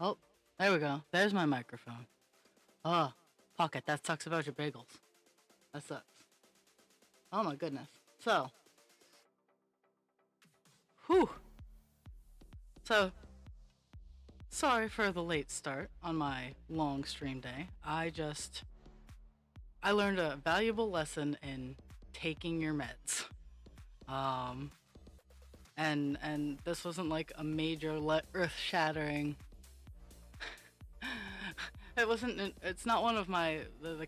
Oh, there we go. There's my microphone. Oh, Pocket, that sucks about your bagels. That sucks. Oh my goodness. So, whew. So, sorry for the late start on my long stream day. I learned a valuable lesson in taking your meds. Um, and this wasn't like a major earth-shattering. It wasn't. It's not one of my the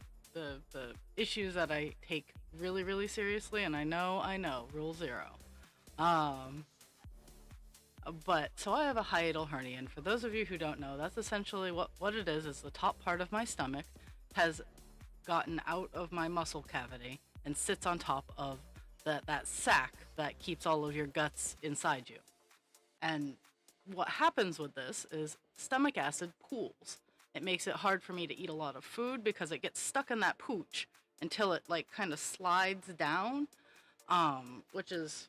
issues that I take really really seriously, and I know rule zero. Um, but so I have a hiatal hernia, and for those of you who don't know, that's essentially what it is. Is the top part of my stomach has gotten out of my muscle cavity and sits on top of that sac that keeps all of your guts inside you. And what happens with this is stomach acid pools. It makes it hard for me to eat a lot of food because it gets stuck in that pooch until it like kind of slides down, which is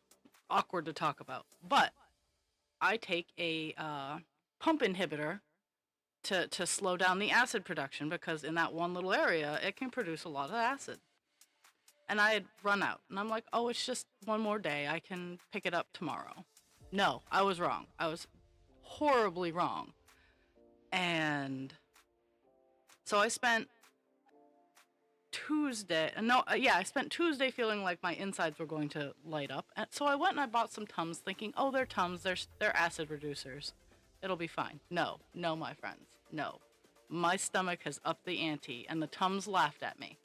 awkward to talk about. But I take a pump inhibitor to slow down the acid production because in that one little area it can produce a lot of acid. And I had run out, and I'm like, oh, it's just one more day. I can pick it up tomorrow. No, I was wrong. I was horribly wrong. And so I spent Tuesday, no, yeah, I spent Tuesday feeling like my insides were going to light up. And so I went and I bought some Tums thinking, oh, they're Tums, they're acid reducers. It'll be fine. No, no, my friends, no. My stomach has upped the ante, and the Tums laughed at me.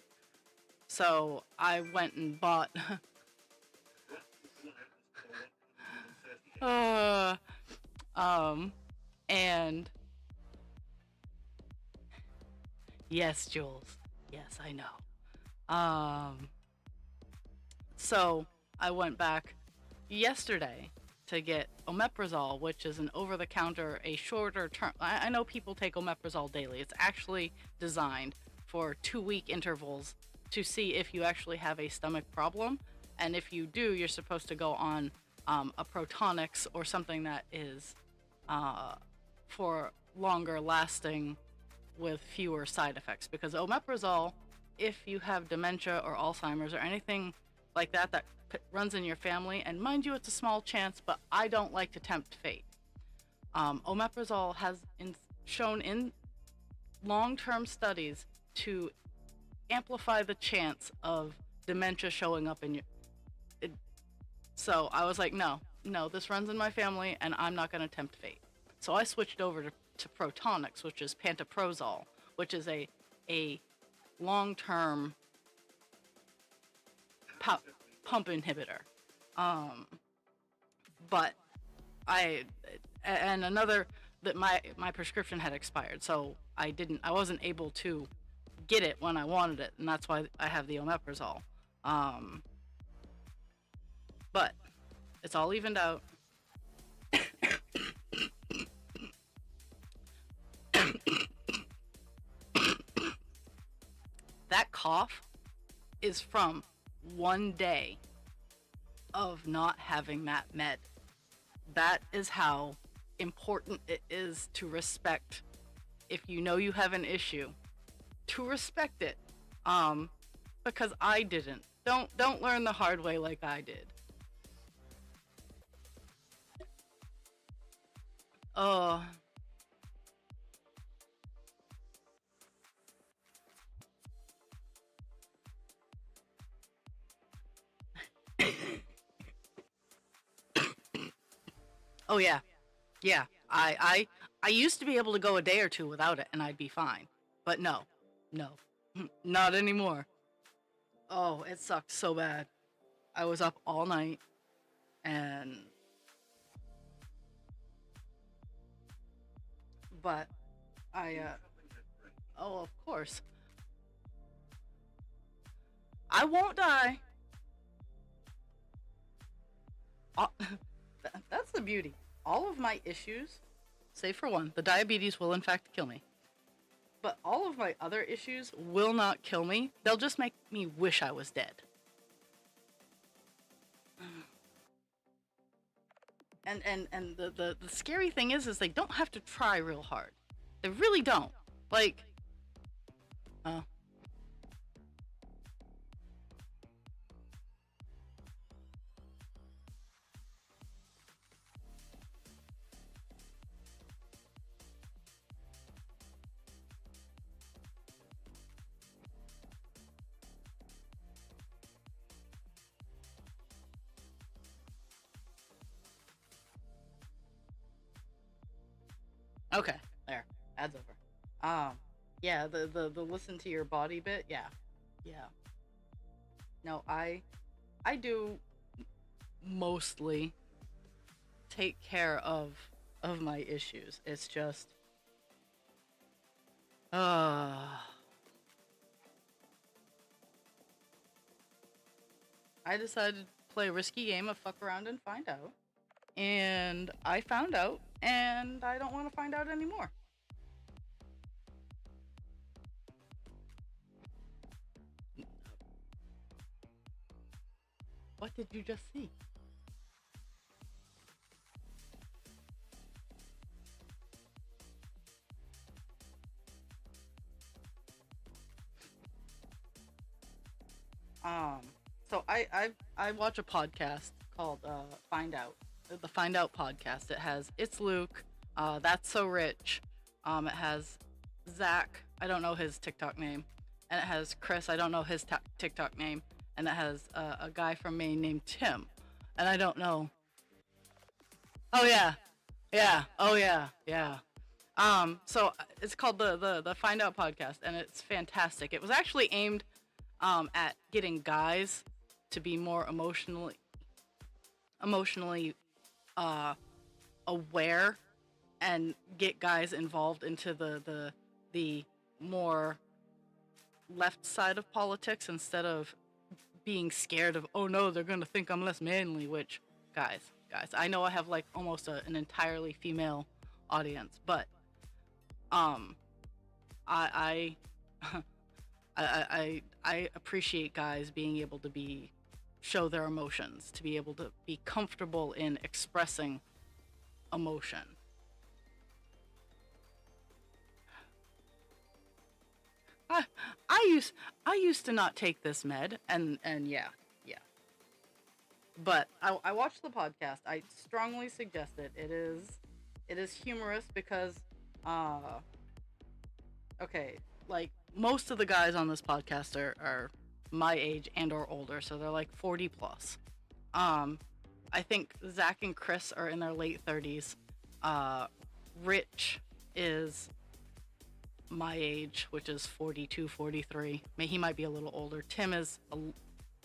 So I went and bought uh, and yes, Jules. Yes, I know. So I went back yesterday to get omeprazole, which is an over-the-counter, a shorter term. I know people take omeprazole daily. It's actually designed for 2-week intervals to see if you actually have a stomach problem. And if you do, you're supposed to go on a Protonix or something that is for longer lasting with fewer side effects. Because omeprazole, if you have dementia or Alzheimer's or anything like that runs in your family, and mind you, it's a small chance, but I don't like to tempt fate. Omeprazole has shown in long-term studies to amplify the chance of dementia showing up in your. So I was like, no, this runs in my family, and I'm not going to tempt fate. So I switched over to Protonix, which is pantoprazole, which is a long-term pump inhibitor. But I my prescription had expired, so I wasn't able to get it when I wanted it, and that's why I have the omeprazole. But it's all evened out. That cough is from one day of not having that med. That is how important it is to respect, if you know you have an issue, to respect it. Because I didn't. Don't learn the hard way like I did. Oh. Oh yeah. Yeah. I used to be able to go a day or two without it and I'd be fine. But no. Not anymore. Oh, it sucked so bad. I was up all night and but oh, of course. I won't die. That's the beauty. All of my issues, save for one, the diabetes will in fact kill me. But all of my other issues will not kill me. They'll just make me wish I was dead. And the scary thing is they don't have to try real hard. They really don't. Like, uh, okay, there, ad's over. Yeah, the listen to your body bit. Yeah, yeah. No, I do mostly take care of my issues. It's just, uh, I decided to play a risky game of fuck around and find out. And I found out, and I don't want to find out anymore. What did you just see? Um, so I watch a podcast called Find Out, the Find Out podcast. It has It's Luke, That's So Rich. It has Zach. I don't know his TikTok name, and it has Chris. I don't know his TikTok name, and it has a guy from Maine named Tim, and I don't know. Oh yeah, yeah. Oh yeah, yeah. So it's called the Find Out podcast, and it's fantastic. It was actually aimed at getting guys to be more emotionally uh, aware and get guys involved into the more left side of politics instead of being scared of, oh no, they're gonna think I'm less manly. Which, guys, I know I have like almost an entirely female audience, but um I I appreciate guys being able to be show their emotions, to be able to be comfortable in expressing emotion. I I used to not take this med, and yeah, yeah. But I watched the podcast. I strongly suggest it. It is humorous because uh okay, like most of the guys on this podcast are my age and or older, so they're like 40 plus. Um, I think Zach and Chris are in their late 30s. Uh, Rich is my age, which is 42, 43. He might be a little older.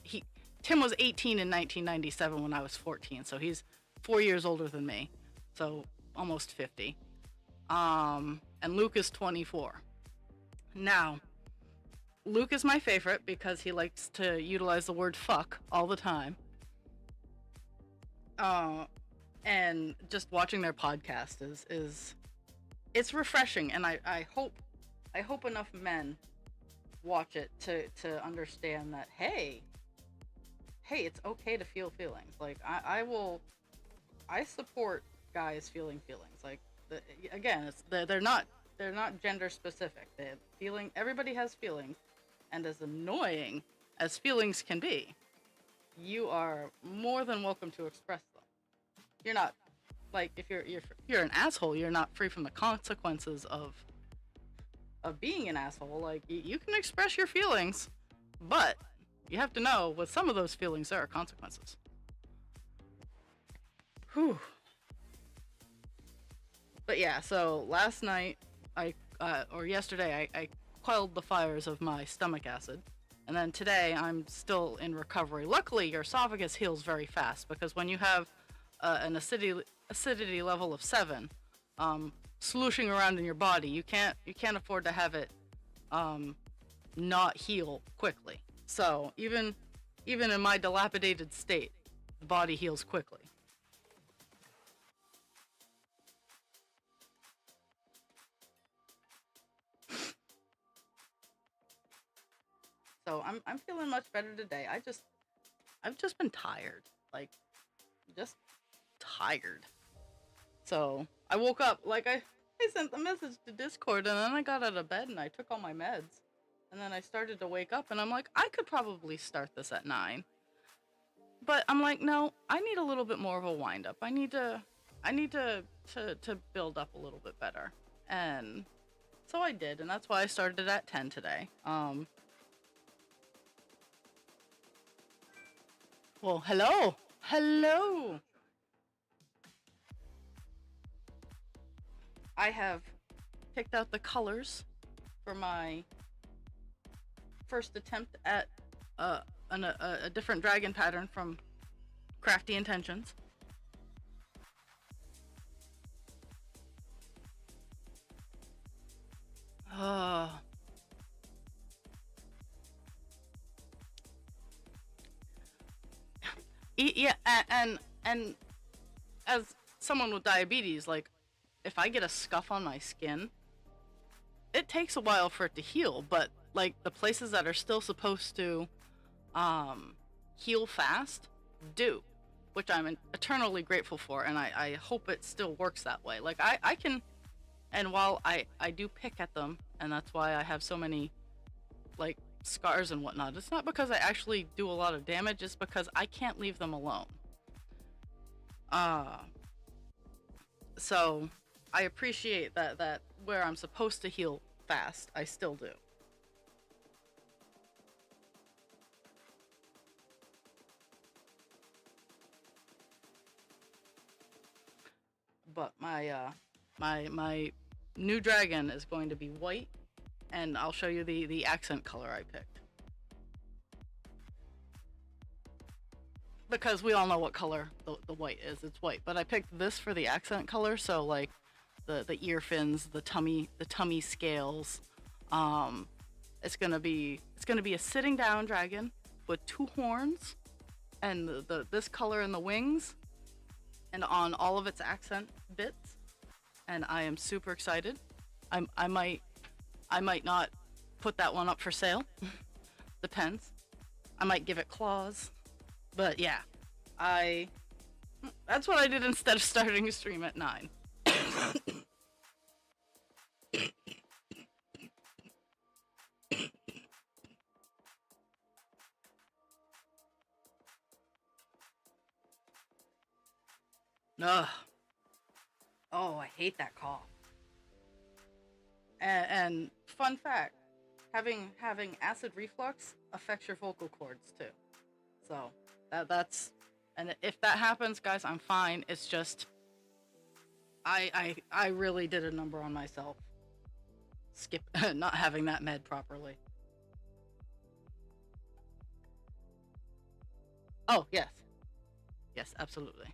He Tim was 18 in 1997 when I was 14, so he's 4 years older than me, so almost 50. And Luke is 24. Now, Luke is my favorite because he likes to utilize the word fuck all the time. Uh, and just watching their podcast is it's refreshing, and I hope enough men watch it to understand that hey, it's okay to feel feelings. Like I support guys feeling feelings. Like again, they're not gender specific. They feeling everybody has feelings, and as annoying as feelings can be, you are more than welcome to express them. You're not like if you're an asshole, you're not free from the consequences of being an asshole. Like you can express your feelings, but you have to know with some of those feelings there are consequences. Whew. But yeah, so last night or yesterday I quelled the fires of my stomach acid, and then today I'm still in recovery. Luckily, your esophagus heals very fast because when you have an acidity level of 7, slooshing around in your body, you can't afford to have it not heal quickly. So even in my dilapidated state, the body heals quickly. So I'm feeling much better today. I've just been tired. Like just tired. So I woke up like I I sent the message to Discord, and then I got out of bed and I took all my meds. And then I started to wake up, and I'm like, I could probably start this at 9. But I'm like, no, I need a little bit more of a wind up. I need to build up a little bit better. And so I did, and that's why I started at 10 today. Well, hello. Hello. I have picked out the colors for my first attempt at a different dragon pattern from Crafty Intentions. Uh, yeah, and as someone with diabetes, like if I get a scuff on my skin, it takes a while for it to heal, but like the places that are still supposed to heal fast do, which I'm eternally grateful for, and I hope it still works that way. Like I can, and while I do pick at them, and that's why I have so many like scars and whatnot, it's not because I actually do a lot of damage, it's because I can't leave them alone. uh so I appreciate that where I'm supposed to heal fast, I still do. But my new dragon is going to be white, and I'll show you the accent color I picked, because we all know what color the white is. It's white, but I picked this for the accent color. So like the ear fins, the tummy scales. Um, it's gonna be a sitting down dragon with 2 horns, and this color in the wings, and on all of its accent bits. And I am super excited. I might not put that one up for sale. Depends. I might give it claws. But yeah, I that's what I did instead of starting a stream at 9. Ugh. Oh, I hate that cough. And fun fact, having acid reflux affects your vocal cords too. So that's and if that happens, guys, I'm fine. It's just I really did a number on myself. Skip not having that med properly. Oh yes, yes, absolutely.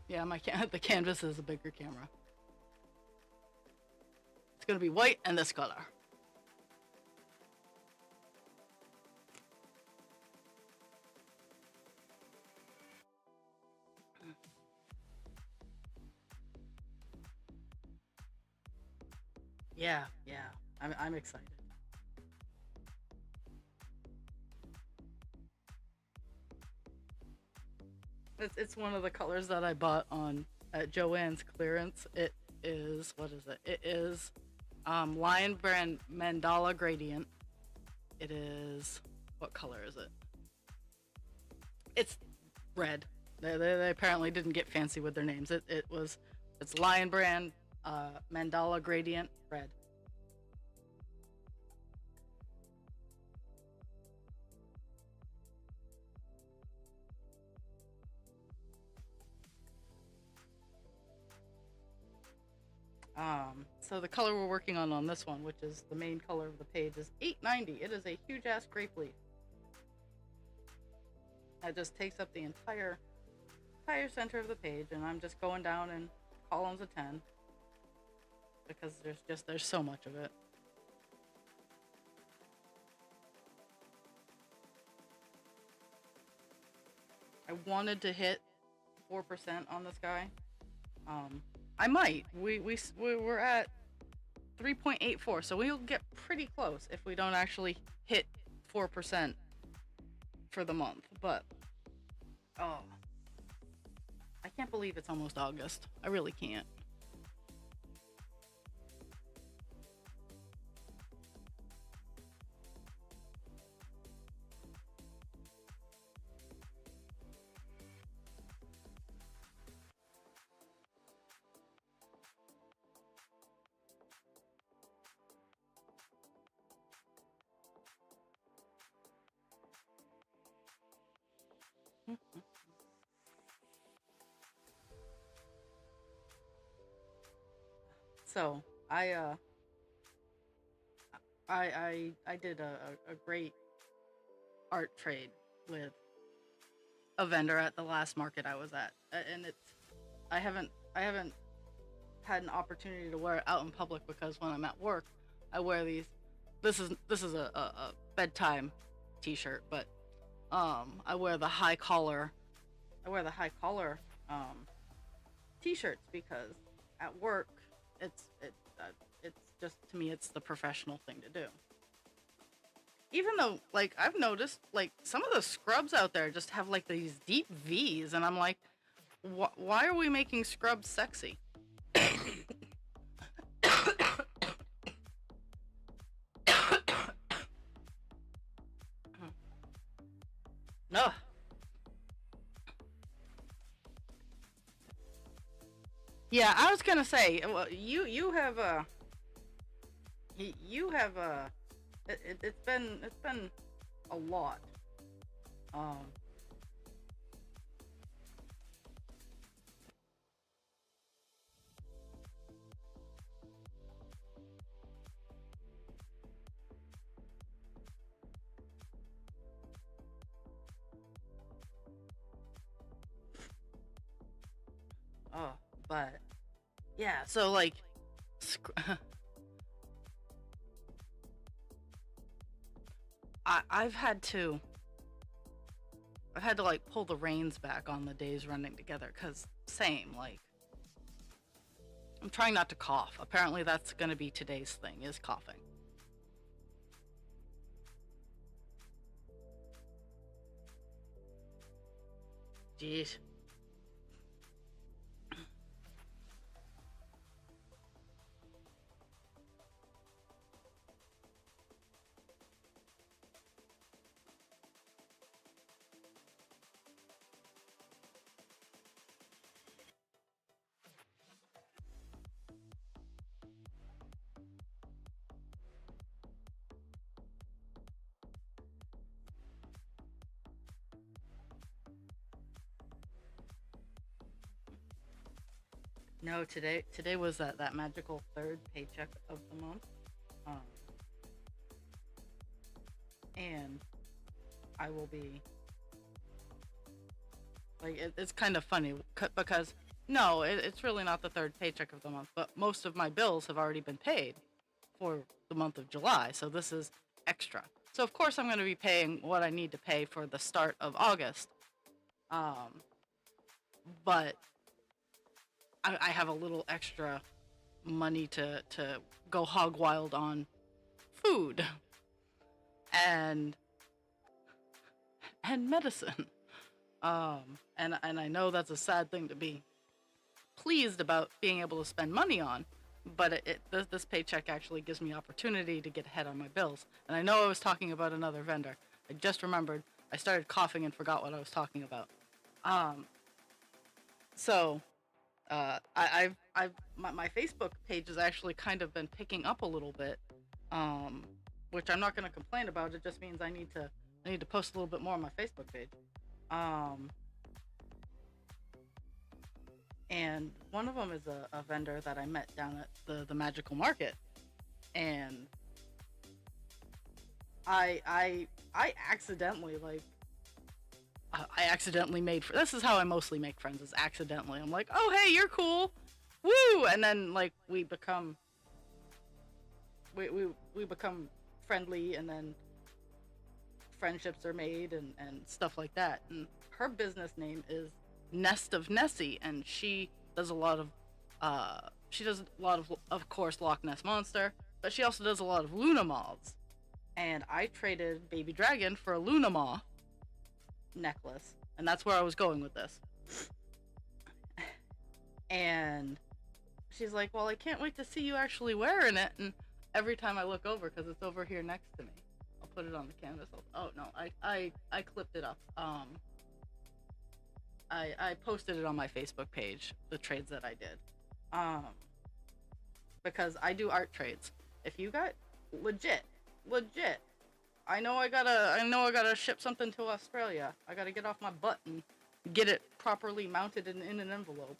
Yeah, the canvas is a bigger camera. It's gonna be white and this color. Yeah, yeah. I'm excited. It's one of the colors that I bought on at Joann's clearance. It is, what is it? It is Lion Brand Mandala Gradient. It is, what color is it? It's red. They apparently didn't get fancy with their names. It's Lion Brand Mandala Gradient red. So the color we're working on this one, which is the main color of the page, is 890. It is a huge ass grape leaf. It just takes up the entire center of the page, and I'm just going down in columns of 10 because there's so much of it. I wanted to hit 4% on this guy. I might. We're at 3.84, so we'll get pretty close if we don't actually hit 4% for the month. But oh, I can't believe it's almost August. I really can't. So I I did a great art trade with a vendor at the last market I was at, and I haven't had an opportunity to wear it out in public because when I'm at work, I wear these. This is a bedtime T-shirt, but I wear the high collar. I wear the high collar um, T-shirts because at work it's just, to me, it's the professional thing to do. Even though, like, I've noticed, like, some of the scrubs out there just have like these deep V's, and I'm like, why are we making scrubs sexy? No. Yeah, I was gonna say, well, you have you have it's been a lot. Um, oh, but yeah, so like, I've had to like pull the reins back on the days running together because same, like, I'm trying not to cough. Apparently that's gonna be today's thing, is coughing. Jeez. No, today was that magical third paycheck of the month. Um, and I will be like, it's kind of funny because no, it's really not the third paycheck of the month, but most of my bills have already been paid for the month of July, so this is extra. So of course I'm going to be paying what I need to pay for the start of August. Um, but I have a little extra money to go hog wild on food and medicine. And I know that's a sad thing to be pleased about being able to spend money on, but this paycheck actually gives me opportunity to get ahead on my bills. And I know I was talking about another vendor. I just remembered. I started coughing and forgot what I was talking about. Um, so my Facebook page has actually kind of been picking up a little bit, um, which I'm not going to complain about. It just means I need to post a little bit more on my Facebook page. Um, and one of them is a vendor that I met down at the magical market, and I accidentally, like, I accidentally made this is how I mostly make friends, is accidentally. I'm like, oh hey, you're cool, woo, and then like we become friendly, and then friendships are made, and stuff like that. And her business name is Nest of Nessie, and she does a lot of course, Loch Ness Monster, but she also does a lot of Luna moths. And I traded Baby Dragon for a Luna moth necklace, and that's where I was going with this. And she's like, well, I can't wait to see you actually wearing it. And every time I look over, because it's over here next to me, I'll put it on the canvas. Oh no, I clipped it up. I posted it on my Facebook page, the trades that I did. Um, because I do art trades. If you got legit, I know I gotta ship something to Australia. I gotta get off my butt and get it properly mounted in an envelope.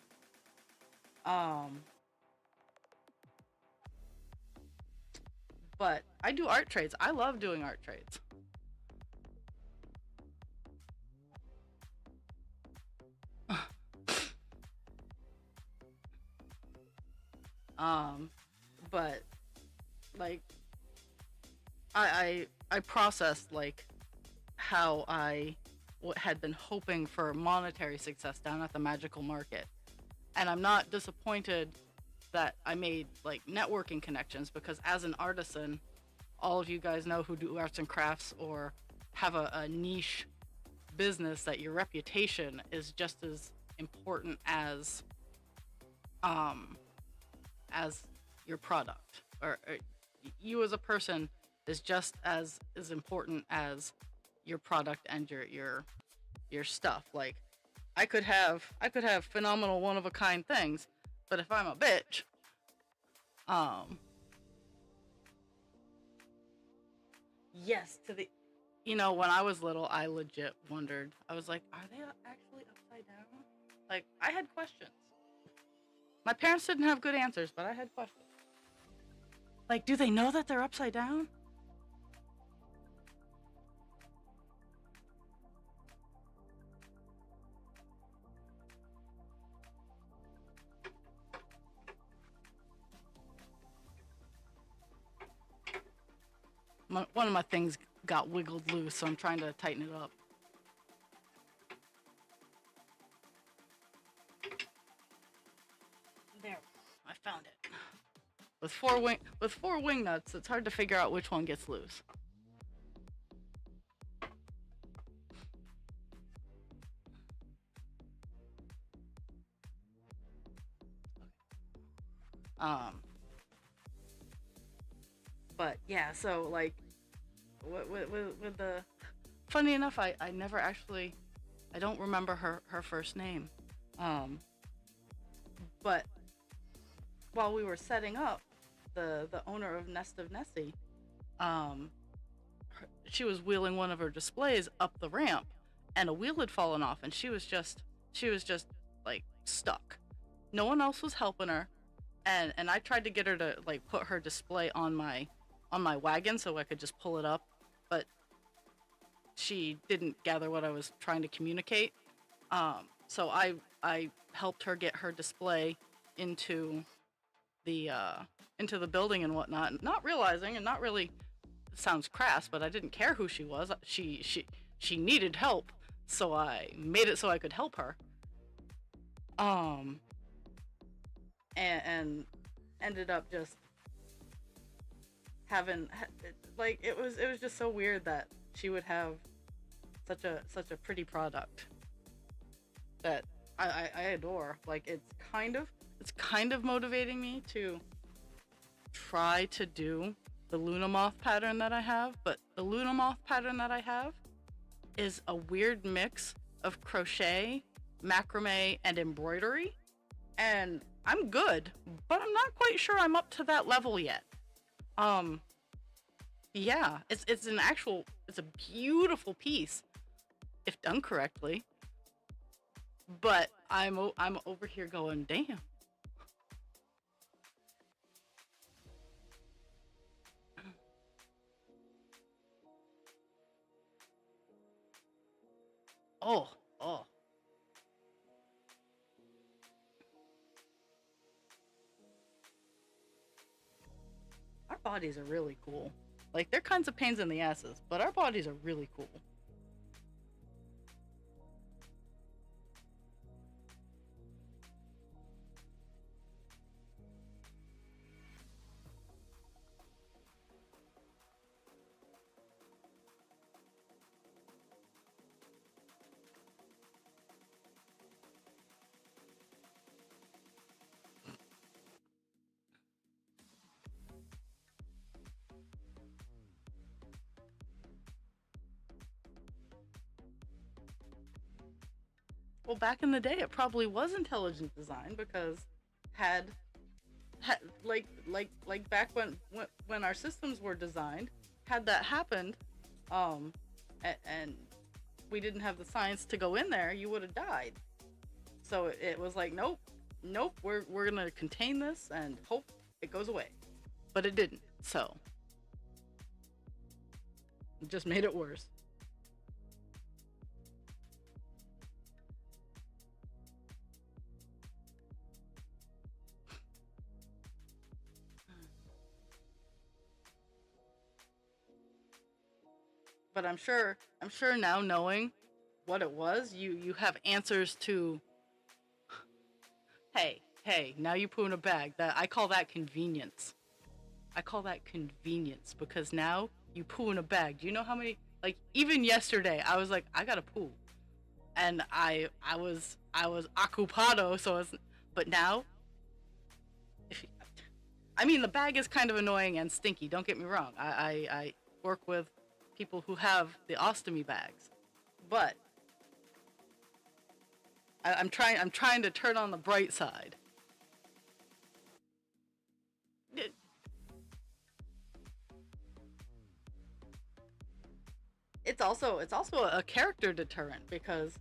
Um, but I do art trades. I love doing art trades. um, but like I processed like how I had been hoping for monetary success down at the magical market, and I'm not disappointed that I made like networking connections, because as an artisan, all of you guys know who do arts and crafts or have a niche business, that your reputation is just as important um as your product, or you as a person is just as important as your product and your stuff. Like I could have phenomenal one of a kind things, but if I'm a bitch, um yes, to the when I was little, I legit wondered. I was like, are they actually upside down? Like, I had questions. My parents didn't have good answers, but I had questions. Like, do they know that they're upside down? One of my things got wiggled loose, so I'm trying to tighten it up. There, I found it. With four wing nuts, it's hard to figure out which one gets loose. Um, but yeah, so like with the funny enough, I never actually, I don't remember her first name. Um, but while we were setting up, the owner of Nest of Nessie, um, she was wheeling one of her displays up the ramp, and a wheel had fallen off, and she was just like stuck. No one else was helping her, and I tried to get her to like put her display on my wagon so I could just pull it up, but she didn't gather what I was trying to communicate. So I helped her get her display into the building and whatnot, not realizing, and not really, it sounds crass, but I didn't care who she was. She needed help, so I made it so I could help her. Um, and ended up just having like it was just so weird that she would have such a pretty product that I adore. Like, it's kind of motivating me to try to do the Luna moth pattern that I have, but the Luna moth pattern that I have is a weird mix of crochet, macrame, and embroidery, and I'm good, but I'm not quite sure I'm up to that level yet. Um, yeah, it's a beautiful piece if done correctly, but I'm over here going, damn. Oh, oh, our bodies are really cool. Like, they're kinds of pains in the asses, but our bodies are really cool. well, back in the day, it probably was intelligent design because had, like back when our systems were designed, had that happened, um, and we didn't have the science to go in there, you would have died. So it was like, nope, nope, we're gonna contain this and hope it goes away, but it didn't. So it just made it worse. But I'm sure now, knowing what it was, you have answers to. Hey, now you poo in a bag. That I call that convenience. I call that convenience because now you poo in a bag. Do you know how many? Like even yesterday, I was like, I gotta poo, and I was ocupado. So it's, but now, if I mean, the bag is kind of annoying and stinky. Don't get me wrong. I work with people who have the ostomy bags, but I'm trying to turn on the bright side. It- it's also a character deterrent because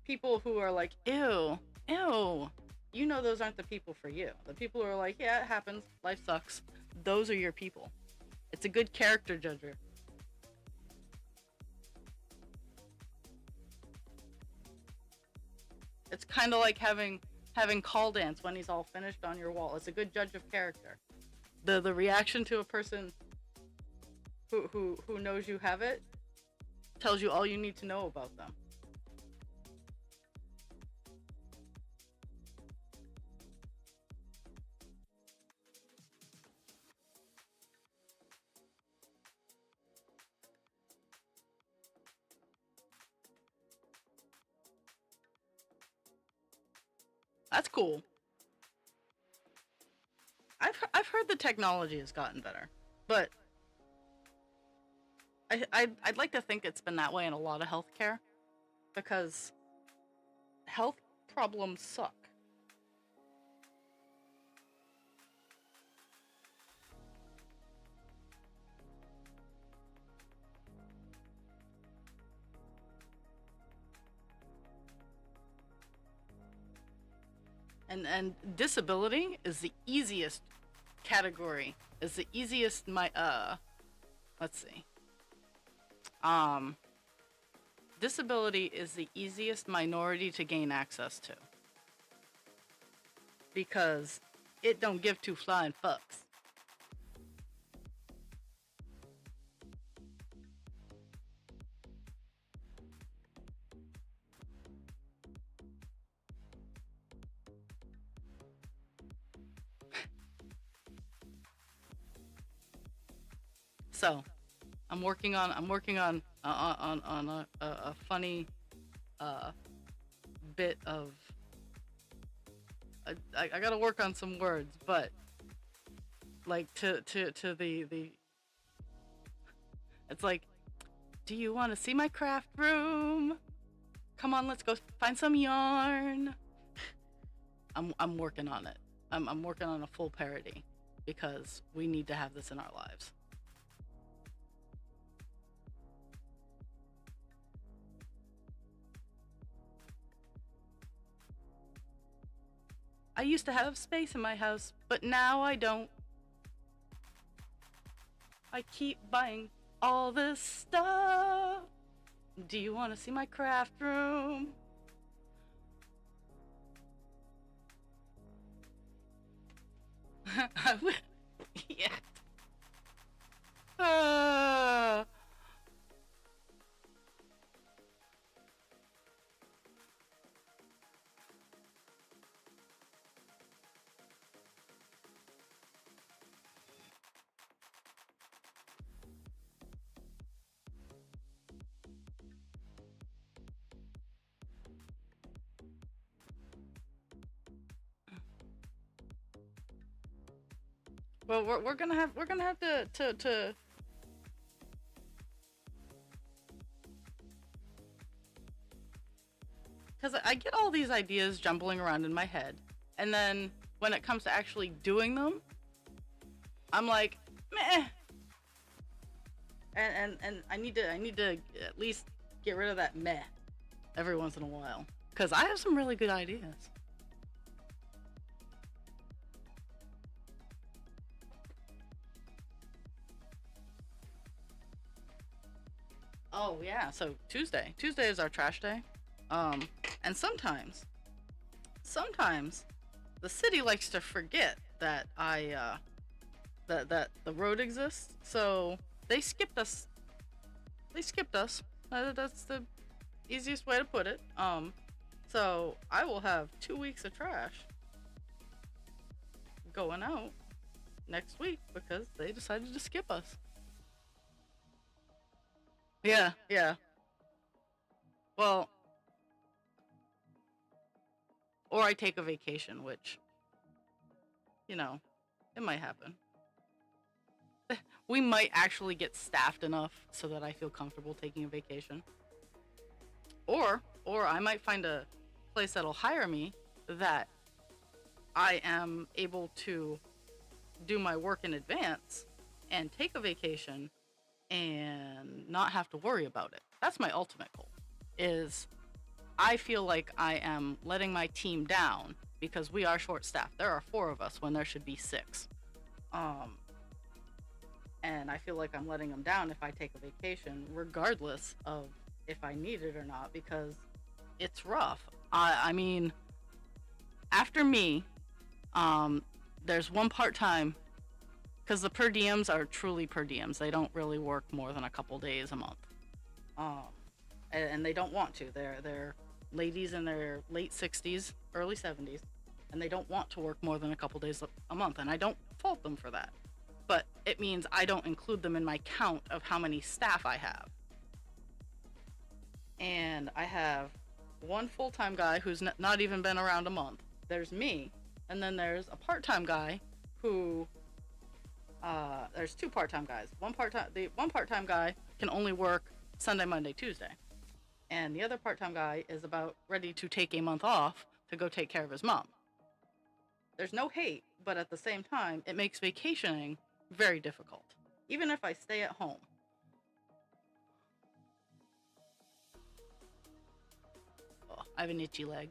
people who are like, ew, ew, those aren't the people for you. The people who are like, yeah, it happens, life sucks. Those are your people. It's a good character judger. It's kind of like having call dance when he's all finished on your wall. It's a good judge of character. The reaction to a person who knows you have it tells you all you need to know about them. That's cool. I've heard the technology has gotten better, but I'd like to think it's been that way in a lot of healthcare because health problems suck. And disability is the easiest category. Is the easiest my let's see. Um Disability is the easiest minority to gain access to because it don't give two flying fucks. So, I'm working on a funny uh bit of I gotta work on some words, but like to the it's like, do you want to see my craft room? Come on, let's go find some yarn. I'm working on it. I'm working on a full parody because we need to have this in our lives. I used to have space in my house, but now I don't. I keep buying all this stuff. Do you want to see my craft room? Yeah. Uh, well, we're gonna have to because I get all all these ideas jumbling around in my head. And then when it comes to actually doing them, I'm like, meh. And I need to at least get rid of that meh every once in a while, because I have some really good ideas. Oh yeah, so Tuesday is our trash day. Um, and sometimes the city likes to forget that that the road exists. So they skipped us. They skipped us. That's the easiest way to put it. So I will have 2 weeks of trash going out next week because they decided to skip us. Yeah, yeah. Well, or I take a vacation, which, you know, it might happen. We might actually get staffed enough so that I feel comfortable taking a vacation. Or I might find a place that'll hire me that I am able to do my work in advance and take a vacation and not have to worry about it. That's my ultimate goal. Is I feel like I am letting my team down because we are short staffed. There are four of us when there should be six. Um, and I feel like I'm letting them down if I take a vacation, regardless of if I need it or not, because it's rough. I mean, after me, um, there's one part time, because the per diems are truly per diems. They don't really work more than a couple days a month, um, and they don't want to. They're ladies in their late 60s, early 70s, and they don't want to work more than a couple days a month, and I don't fault them for that. But it means I don't include them in my count of how many staff I have. And I have one full-time guy who's not even been around a month. There's me, and then there's a part-time guy who there's two part-time guys. The one part-time guy can only work Sunday, Monday, Tuesday. And the other part-time guy is about ready to take a month off to go take care of his mom. There's no hate, but at the same time, it makes vacationing very difficult, even if I stay at home. Oh, I have an itchy leg.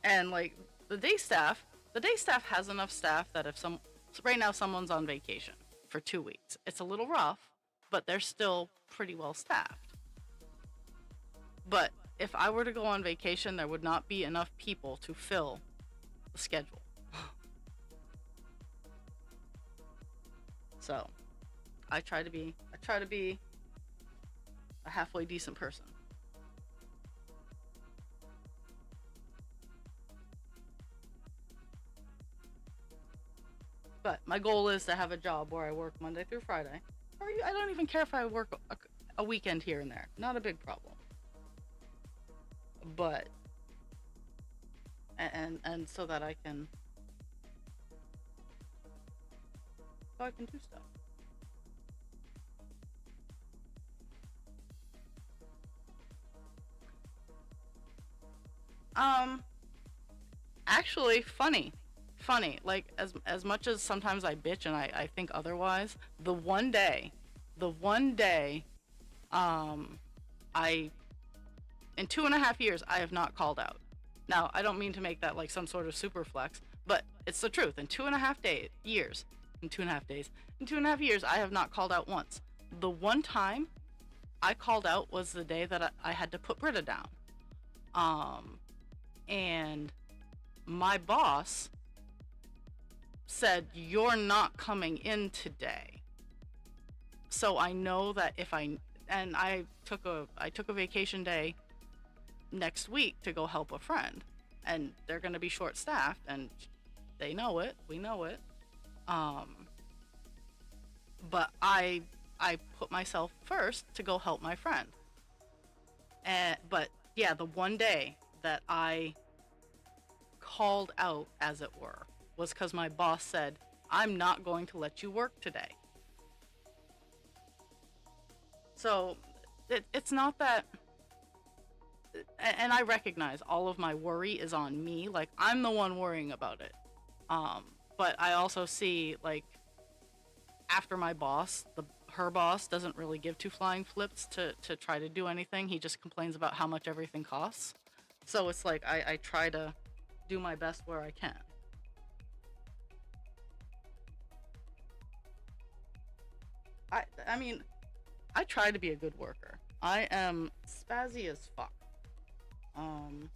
And like the day staff has enough staff that if some right now someone's on vacation for 2 weeks, it's a little rough, but they're still pretty well staffed. But if I were to go on vacation, there would not be enough people to fill the schedule. So I try to be a halfway decent person. But my goal is to have a job where I work Monday through Friday. Or I don't even care if I work a weekend here and there. Not a big problem. But and so I can do stuff. Um, Actually, funny. Like as much as sometimes I bitch and I think otherwise, the one day, um, I in 2.5 years I have not called out. Now I don't mean to make that like some sort of super flex, but it's the truth. In 2.5 years, in 2.5 days, in 2.5 years, I have not called out once. The one time I called out was the day that I had to put Britta down. Um, and my boss said, "You're not coming in today." So I know that if I took a vacation day next week to go help a friend, and they're going to be short staffed, and they know it, we know it. Um, but I put myself first to go help my friend. But yeah, the one day that I called out, as it were, was because my boss said, "I'm not going to let you work today." So it's not that, and I recognize all of my worry is on me. Like, I'm the one worrying about it. Um, but I also see, like, after my boss, her boss doesn't really give two flying flips to try to do anything. He just complains about how much everything costs. So it's like I try to do my best where I can. I mean, I try to be a good worker. I am spazzy as fuck. Um,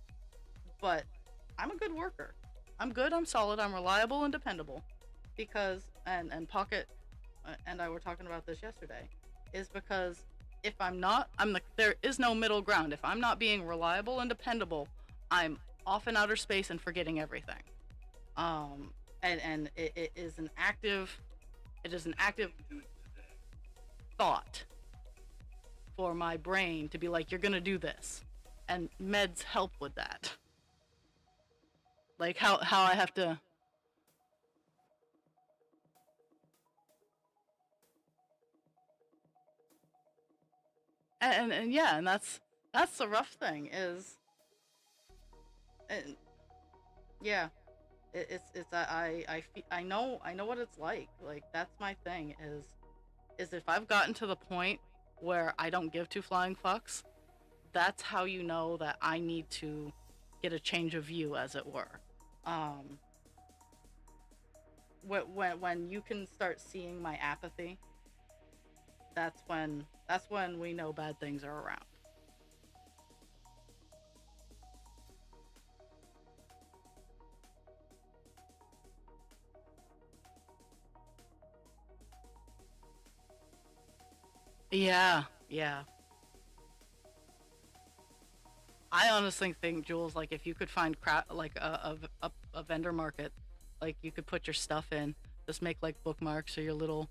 but I'm a good worker. I'm good, I'm solid, I'm reliable and dependable. Because and Pocket and I were talking about this yesterday, is because if I'm not, there is no middle ground. If I'm not being reliable and dependable, I'm off in outer space and forgetting everything. Um, and it is an active, it is an active thought for my brain to be like, you're gonna do this, and meds help with that. Like how I have to. And yeah, and that's the rough thing is, and yeah, I know what it's like. Like, that's my thing is if I've gotten to the point where I don't give two flying fucks, that's how you know that I need to get a change of view, as it were. Um, when you can start seeing my apathy, that's when we know bad things are around. Yeah, yeah. I honestly think, Jules, like, if you could find like a vendor market, like, you could put your stuff in, just make like bookmarks or your little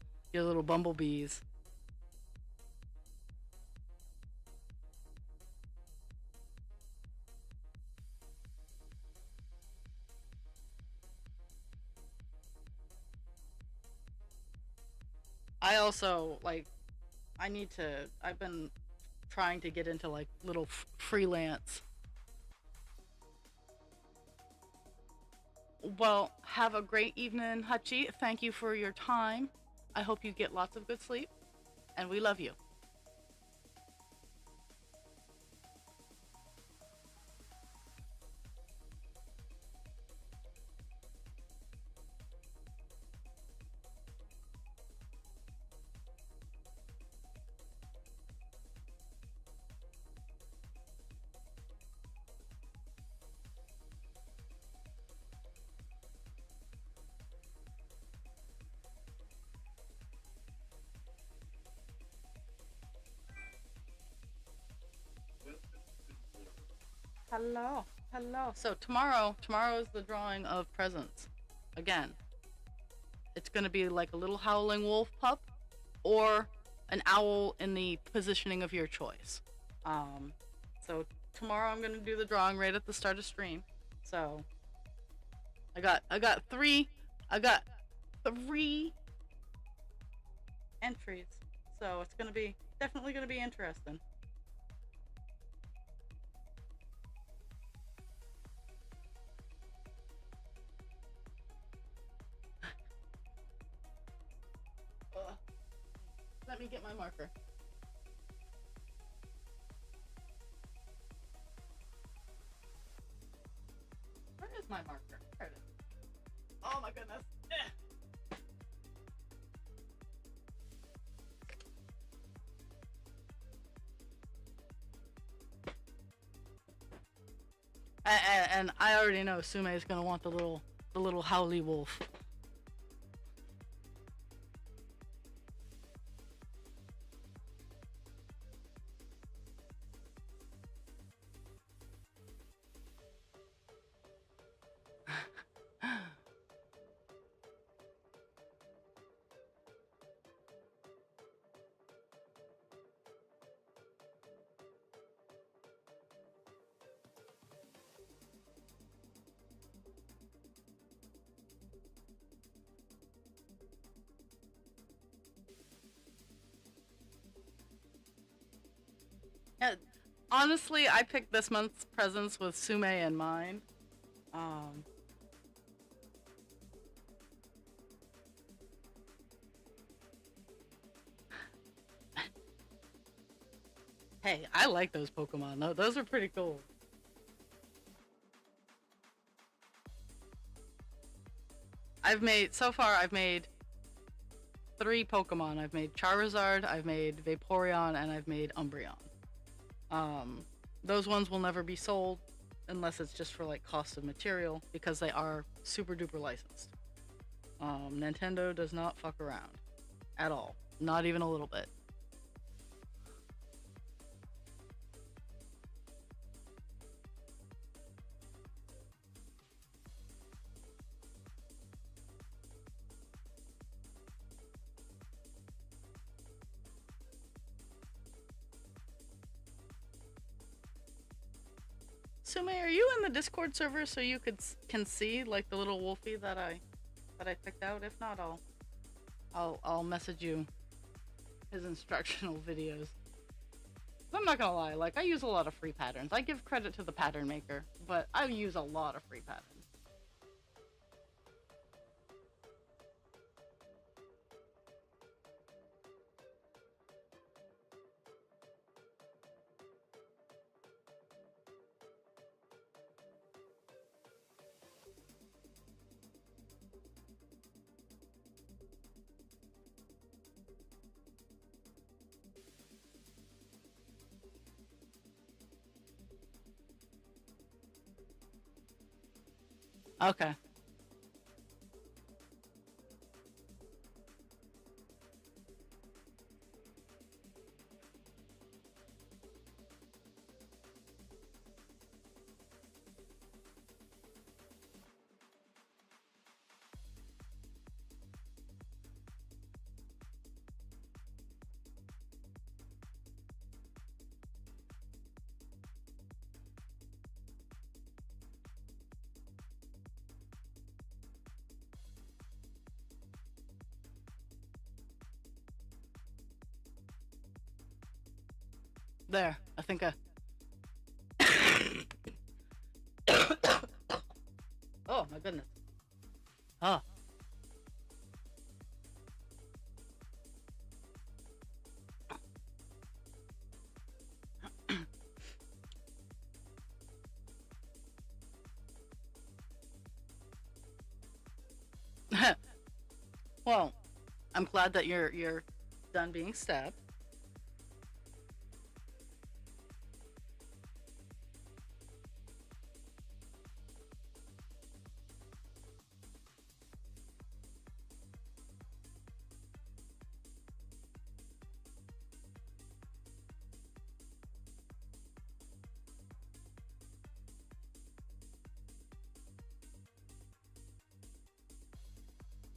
bumblebees. I also like, I've been trying to get into like little freelance. Well, have a great evening, Hachi. Thank you for your time. I hope you get lots of good sleep, and we love you. Hello, hello. So tomorrow is the drawing of presents. Again, it's gonna be like a little howling wolf pup, or an owl in the positioning of your choice. Um, so tomorrow I'm gonna do the drawing right at the start of stream. So I got three entries. So it's gonna be definitely gonna be interesting. Ugh. Let me get my marker. Where is my marker? There it is. Oh my goodness. And I already know Sume is gonna want the little howly wolf. Yeah, honestly, I picked this month's presents with Sume in mind. Um, hey, I like those Pokemon. Those are pretty cool. I've made three Pokemon. I've made Charizard, I've made Vaporeon, and I've made Umbreon. Um, those ones will never be sold unless it's just for like cost of material because they are super duper licensed. Nintendo does not fuck around at all, not even a little bit. Sume, are you in the Discord server so you can see like the little wolfie that I picked out? If not, I'll message you his instructional videos. I'm not gonna lie, like I use a lot of free patterns. I give credit to the pattern maker, but I use a lot of free patterns. Okay. There. I think I Oh my goodness. Oh. Well, I'm glad that you're done being stabbed.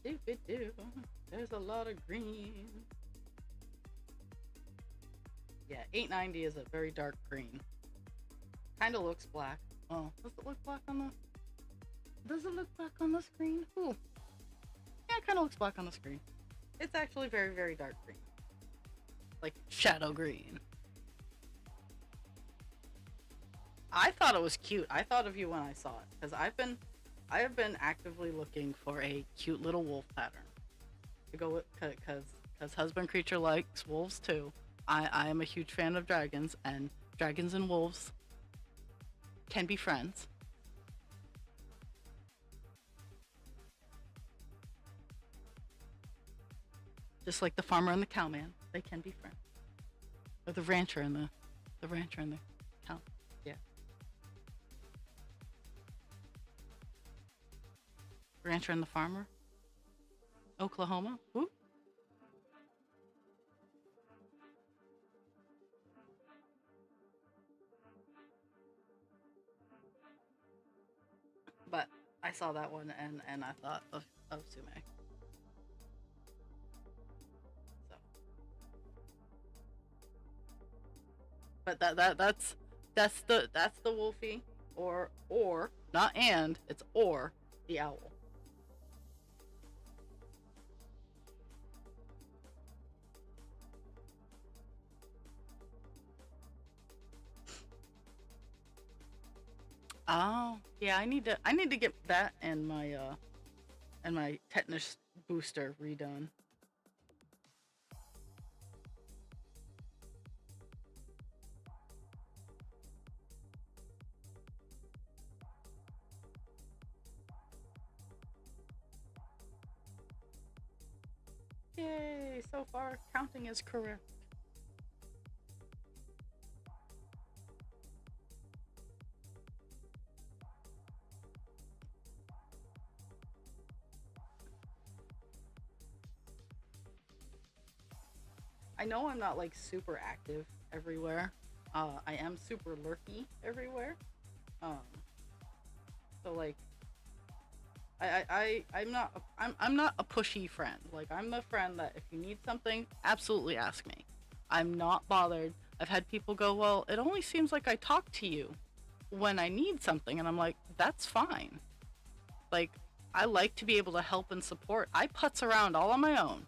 Doop doo. There's a lot of green. Yeah, 890 is a very dark green. Kind of looks black. Oh, does it look black on the? Does it look black on the screen? Ooh, yeah, it kind of looks black on the screen. It's actually very, very dark green, like shadow green. I thought it was cute. I thought of you when I saw it because I have been actively looking for a cute little wolf pattern to go with because husband creature likes wolves too. I am a huge fan of dragons, and dragons and wolves can be friends. Just like the farmer and the cowman, they can be friends. Or the rancher and the rancher and the cow. Yeah, rancher and the farmer. Oklahoma. Woo. But I saw that one and I thought of Sume. So, but that's the Wolfie or not and it's or the owl. Oh, yeah, I need to get that and my tetanus booster redone. Yay, so far counting is correct. I know I'm not like super active everywhere. I am super lurky everywhere. Um, so like I'm not a pushy friend. Like I'm the friend that if you need something, absolutely ask me. I'm not bothered. I've had people go, "Well, it only seems like I talk to you when I need something." And I'm like, "That's fine." Like I like to be able to help and support. I putz around all on my own.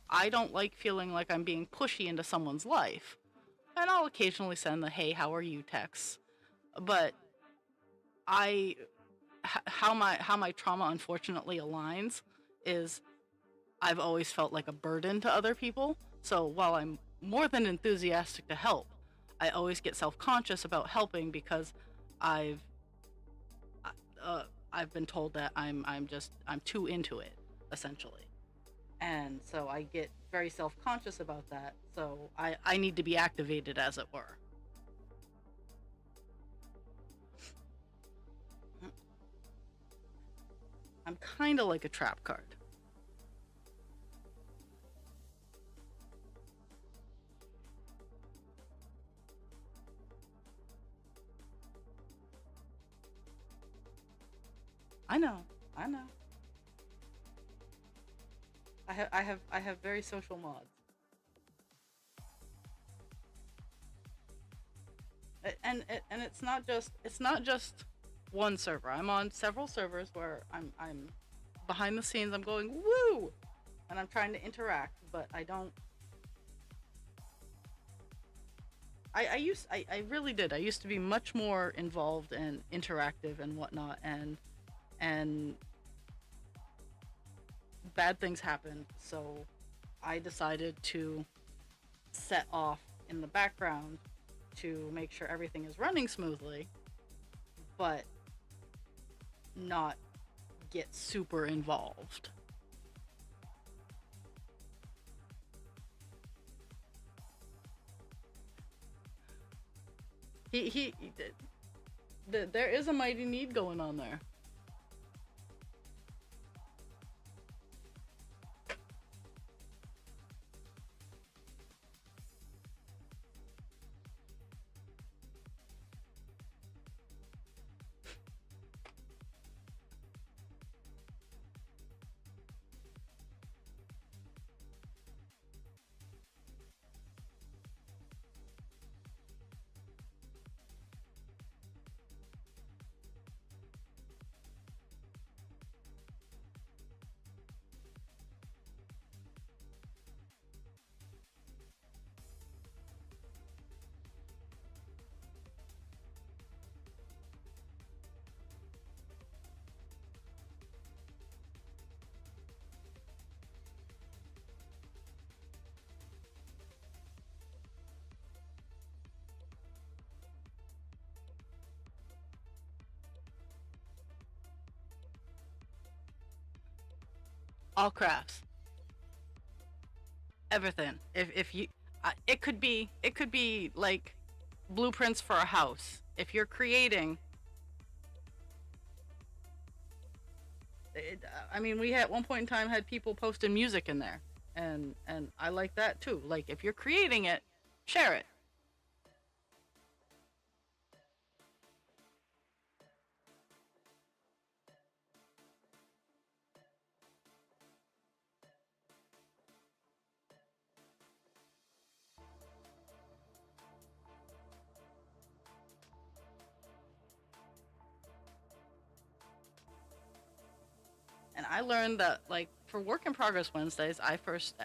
I don't like feeling like I'm being pushy into someone's life. And I'll occasionally send the "Hey, how are you?" texts. But I how my trauma unfortunately aligns is I've always felt like a burden to other people. So while I'm more than enthusiastic to help, I always get self-conscious about helping because I've uh, I've been told that I'm too into it essentially. And so I get very self-conscious about that. So I need to be activated as it were. I'm kind of like a trap card. I know. I know. I have very social mods. And it's not just one server. I'm on several servers where I'm behind the scenes. I'm going woo, and I'm trying to interact, but I don't. I really did. I used to be much more involved and interactive and whatnot, and bad things happened. So I decided to set off in the background to make sure everything is running smoothly, but not get super involved. He there is a mighty need going on there. All crafts, everything. If you, it could be like blueprints for a house. If you're creating, I mean, we had at one point in time had people posting music in there, and I like that too. Like if you're creating it, share it. And I learned that like for work in progress Wednesdays,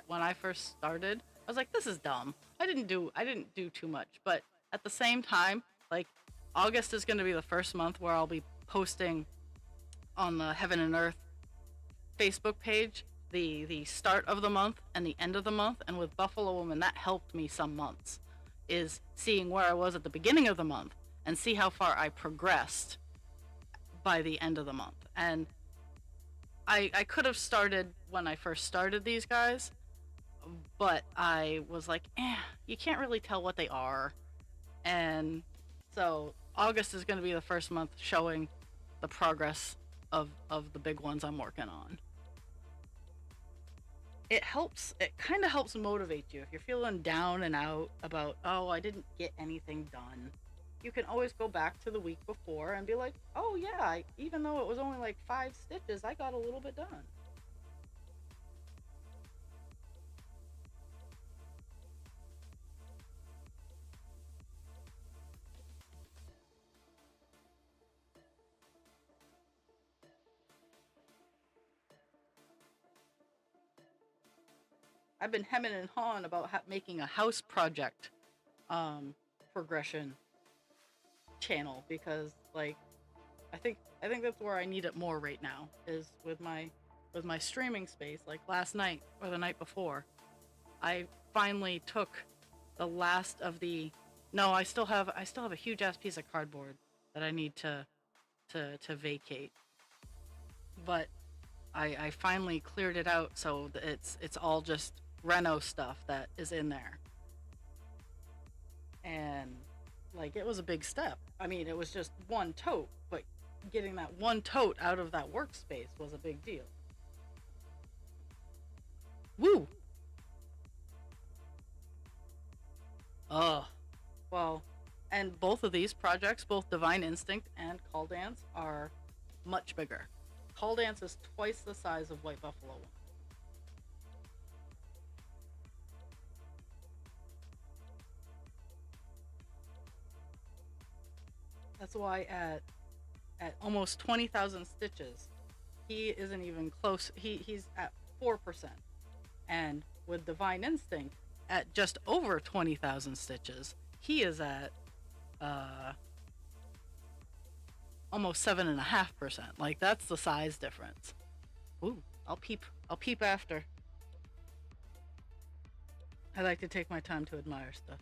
when I first started, I was like, this is dumb. I didn't do too much, but at the same time, like August is going to be the first month where I'll be posting on the Heaven and Earth Facebook page the start of the month and the end of the month. And with Buffalo Woman, that helped me some months, is seeing where I was at the beginning of the month and see how far I progressed by the end of the month. And I could have started when I first started these guys, but I was like, you can't really tell what they are. And so August is going to be the first month showing the progress of the big ones I'm working on. It kind of helps motivate you if you're feeling down and out about, oh, I didn't get anything done. You can always go back to the week before and be like, oh yeah, even though it was only like 5 stitches, I got a little bit done. I've been hemming and hawing about making a house project progression channel, because like I think that's where I need it more right now, is with my streaming space. Like last night or the night before, I finally took the last of the no, I still have a huge ass piece of cardboard that I need to vacate. But I finally cleared it out, so it's all just Reno stuff that is in there. And like, it was a big step. I mean, it was just one tote, but getting that one tote out of that workspace was a big deal. Woo! Ugh. Well, and both of these projects, both Divine Instinct and Call Dance, are much bigger. Call Dance is twice the size of White Buffalo One. That's why at almost 20,000 stitches, he isn't even close. He's at 4%. And with Divine Instinct, at just over 20,000 stitches, he is at almost 7.5%. Like, that's the size difference. Ooh, I'll peep after. I like to take my time to admire stuff.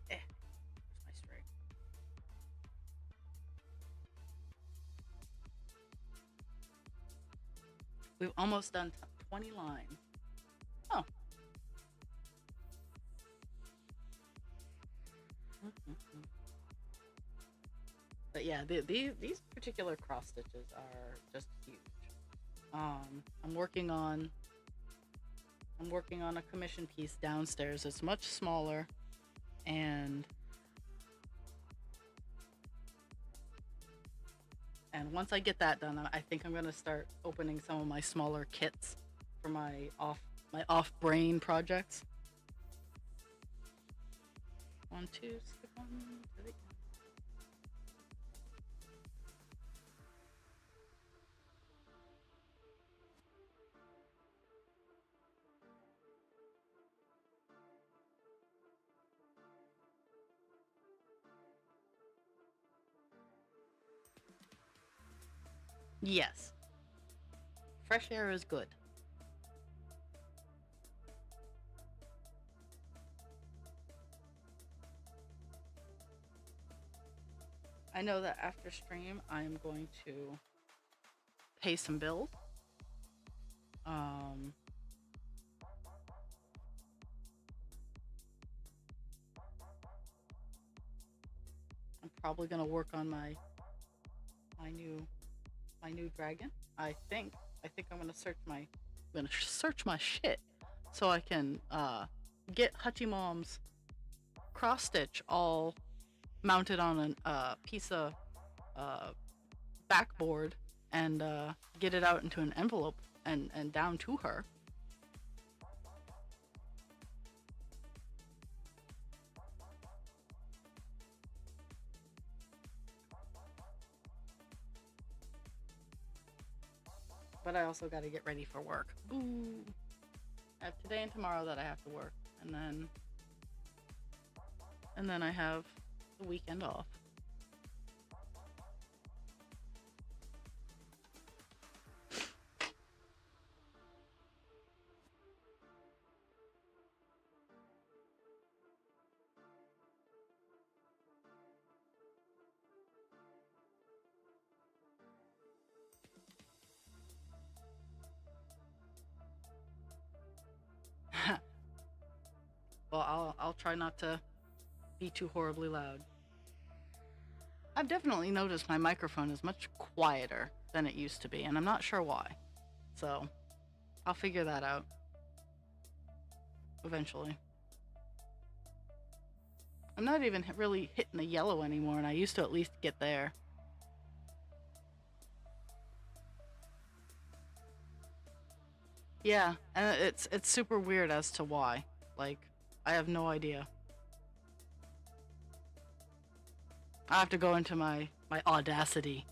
Where's my string? We've almost done 20 lines. Oh. But yeah, these particular cross stitches are just huge. I'm working on a commission piece downstairs. It's much smaller, and once I get that done, I think I'm gonna start opening some of my smaller kits for my off brain projects. 1, 2, skip on to the end. Yes. Fresh air is good. I know that after stream, I'm going to pay some bills. I'm probably gonna work on my new dragon. I think I'm gonna search my shit so I can get Hachimom's cross stitch all mounted on a piece of backboard, and get it out into an envelope and down to her. but I also got to get ready for work. Boo! I have today and tomorrow that I have to work, and then I have the weekend off. Well, I'll try not to be too horribly loud. I've definitely noticed my microphone is much quieter than it used to be, and I'm not sure why. So, I'll figure that out eventually. I'm not even really hitting the yellow anymore, and I used to at least get there. Yeah, and it's super weird as to why. Like, I have no idea. I have to go into my Audacity.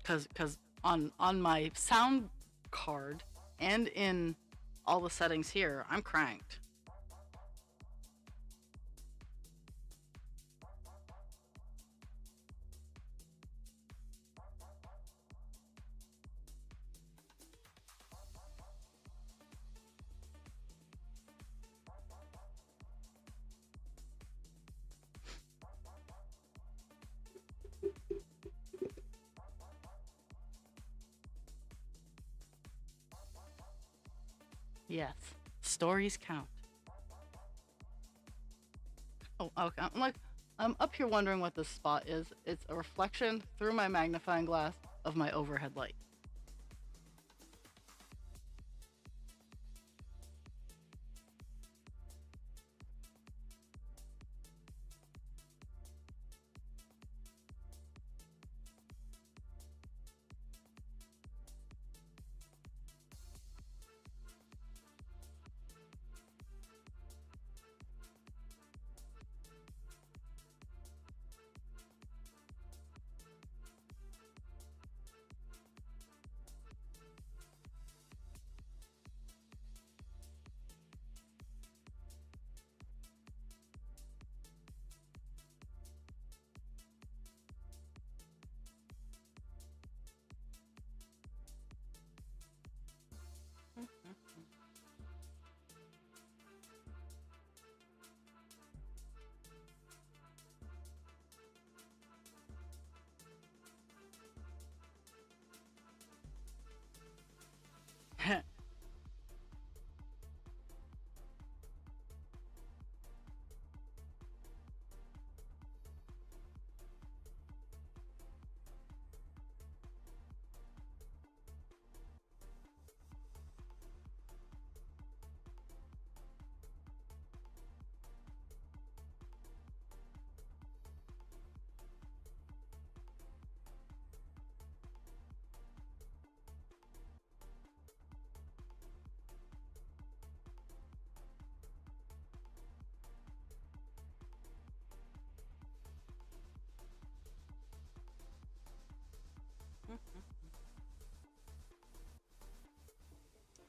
Cause on my sound card and in all the settings here, I'm cranked. Yes, stories count. Oh, okay. I'm up here wondering what this spot is. It's a reflection through my magnifying glass of my overhead light.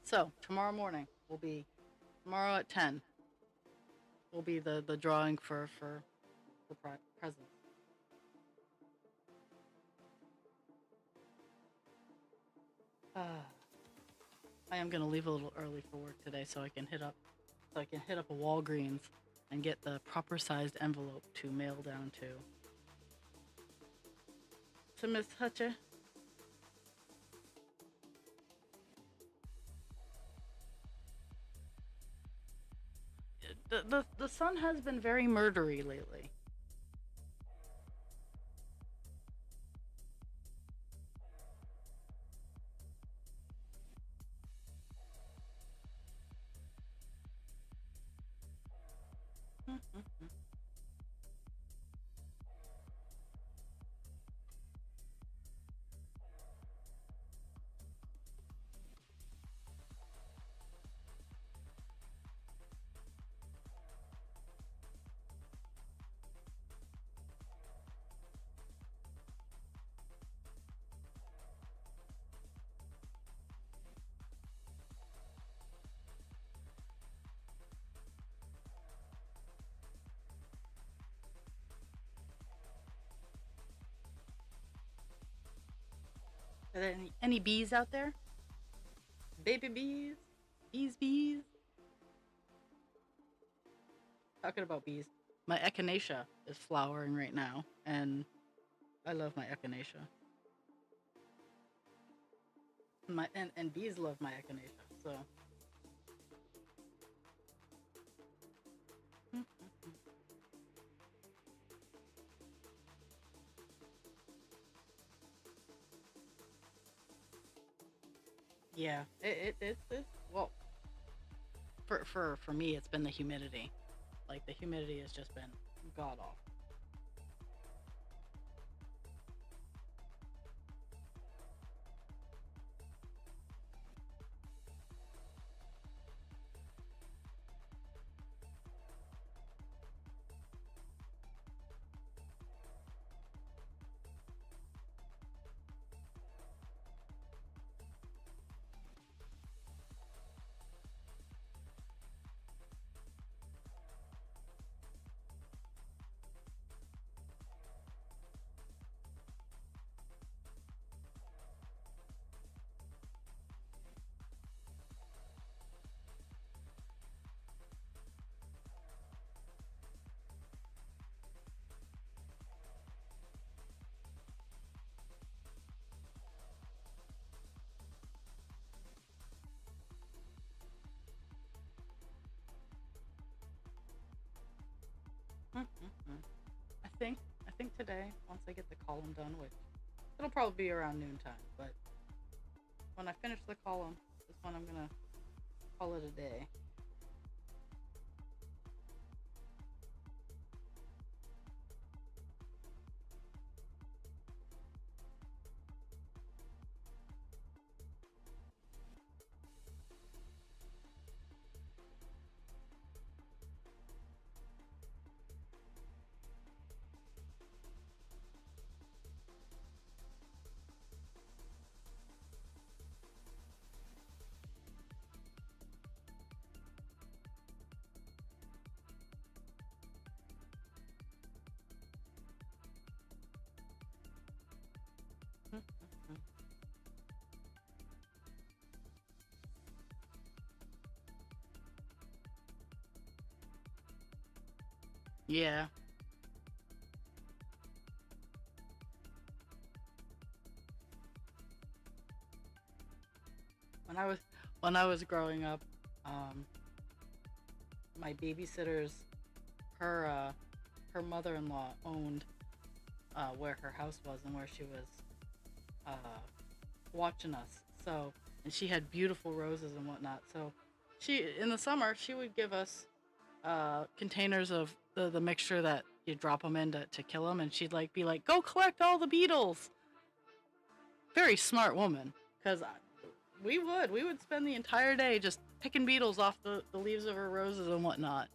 So tomorrow morning will be tomorrow at 10 will be the drawing for the presents. I am gonna leave a little early for work today so I can hit up a Walgreens and get the proper sized envelope to mail down to Miss Hutcher. The sun has been very murdery lately. Are there any bees out there? Baby bees? Bees? Talking about bees. My echinacea is flowering right now, and I love my echinacea. And bees love my echinacea, so. Yeah, it's well, for me it's been the humidity. Like the humidity has just been god awful. Mm-mm-mm. I think today, once I get the column done, which it'll probably be around noontime, but when I finish the column is when I'm gonna call it a day. Mm-mm-mm. Yeah, when I was when I was growing up, um, my babysitter's her her mother-in-law owned where her house was and where she was uh, watching us. So, and she had beautiful roses and whatnot. So, she in the summer she would give us containers of the mixture that you drop them in to kill them, and she'd like be like, "Go collect all the beetles." Very smart woman, because we would spend the entire day just picking beetles off the leaves of her roses and whatnot.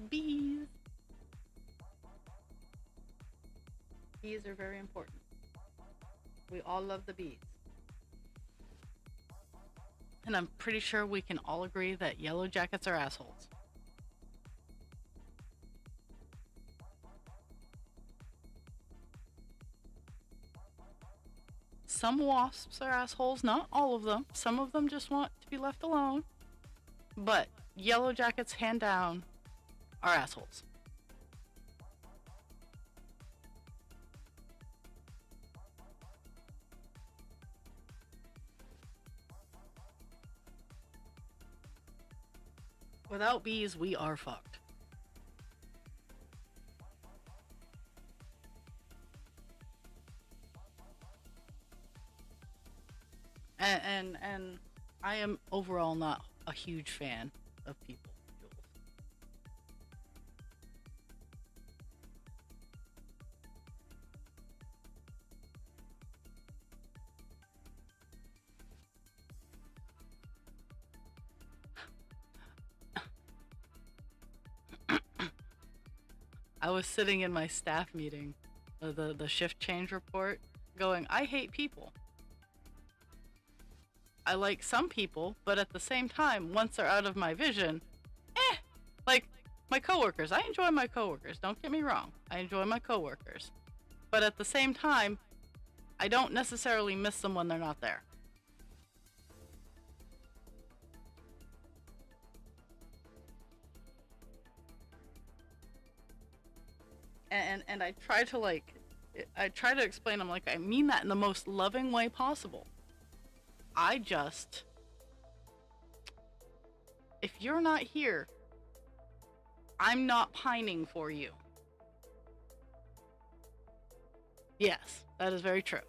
Bees. Bees are very important. We all love the bees. And I'm pretty sure we can all agree that yellow jackets are assholes. Some wasps are assholes, not all of them. Some of them just want to be left alone. But yellow jackets, hand down, are assholes. Without bees, we are fucked. And I am overall not a huge fan of people. I was sitting in my staff meeting, the shift change report, going, I hate people. I like some people, but at the same time, once they're out of my vision, like my coworkers. I enjoy my coworkers. Don't get me wrong. I enjoy my coworkers. But at the same time, I don't necessarily miss them when they're not there. And I try to explain, I'm like, I mean that in the most loving way possible. I just, if you're not here, I'm not pining for you. Yes, that is very true.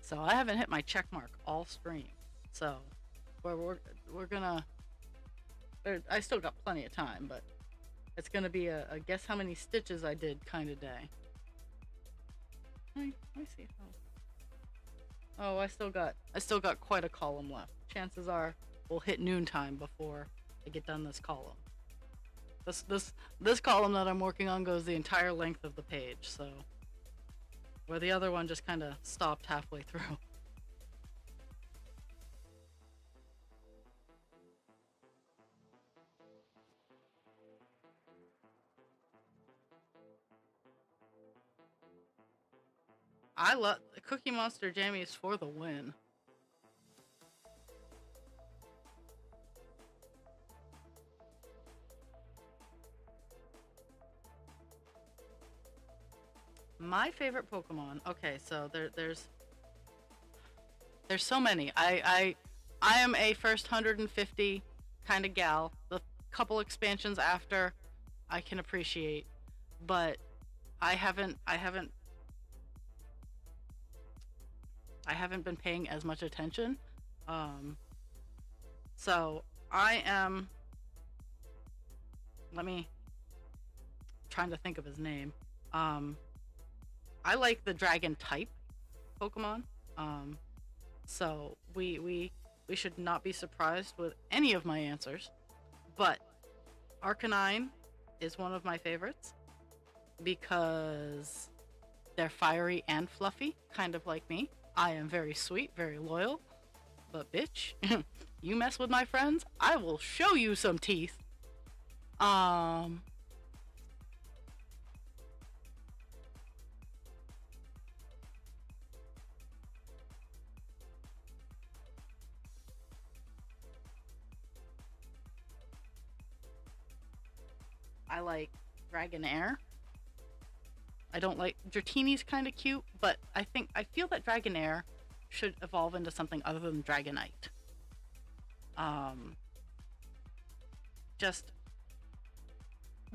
So I haven't hit my check mark all stream. So we're gonna. I still got plenty of time, but it's gonna be a guess how many stitches I did kind of day. I see how. Oh, I still got quite a column left. Chances are we'll hit noontime before I get done this column. This column that I'm working on goes the entire length of the page, so where the other one just kind of stopped halfway through. I love Cookie Monster jammies for the win. My favorite Pokemon. Okay, so there's so many. I am a first 150 kind of gal. The couple expansions after I can appreciate, but I haven't been paying as much attention. Um, so I am. Let me trying to think of his name. Um, I like the dragon type Pokemon. Um, so we should not be surprised with any of my answers. But Arcanine is one of my favorites because they're fiery and fluffy, kind of like me. I am very sweet, very loyal, but bitch. You mess with my friends, I will show you some teeth. Um, I like Dragonair. I don't like Dratini's kind of cute, but I feel that Dragonair should evolve into something other than Dragonite. Um, just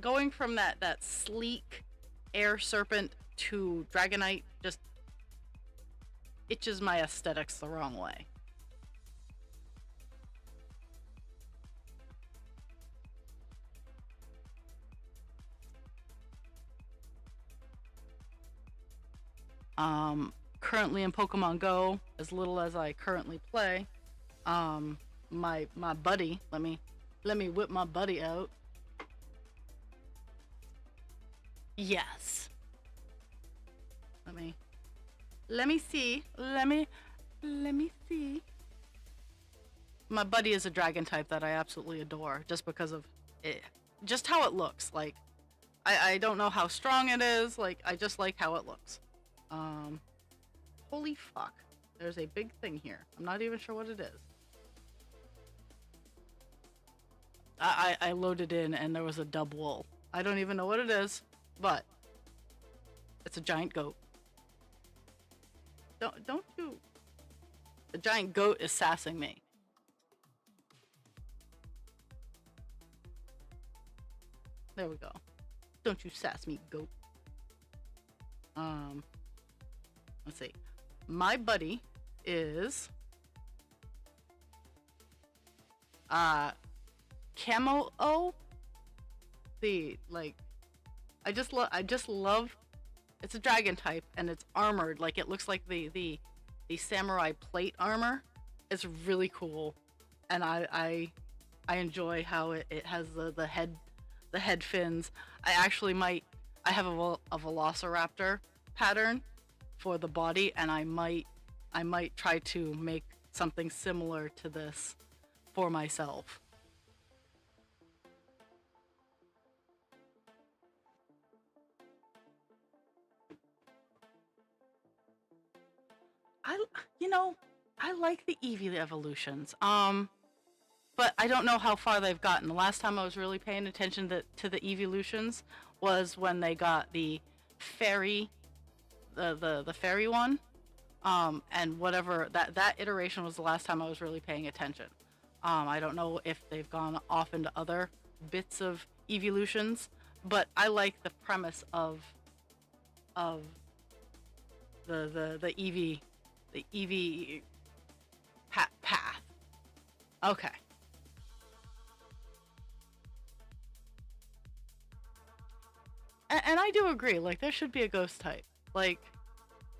going from that sleek air serpent to Dragonite just itches my aesthetics the wrong way. Currently in Pokemon Go, as little as I currently play, um, my buddy, let me whip my buddy out. Yes. Let me let me see. Let me see. My buddy is a dragon type that I absolutely adore, just because of it, just how it looks. Like I don't know how strong it is. Like I just like how it looks. Um, Holy fuck! There's a big thing here. I'm not even sure what it is. I loaded in and there was a dub wool. I don't even know what it is, but it's a giant goat. Don't you? The giant goat is sassing me. There we go. Don't you sass me, goat. Um, let's see. My buddy is uh Camo O. The like I just love it's a dragon type and it's armored. Like it looks like the samurai plate armor. It's really cool. And I enjoy how it has the head fins. I actually might I have a velociraptor pattern for the body, and I might try to make something similar to this for myself. I you know I like the Eevee evolutions. But I don't know how far they've gotten. The last time I was really paying attention to the evolutions was when they got the fairy, the fairy one, and whatever that iteration was the last time I was really paying attention. I don't know if they've gone off into other bits of evolutions, but I like the premise of the Eevee path. Okay. And I do agree. Like there should be a ghost type. Like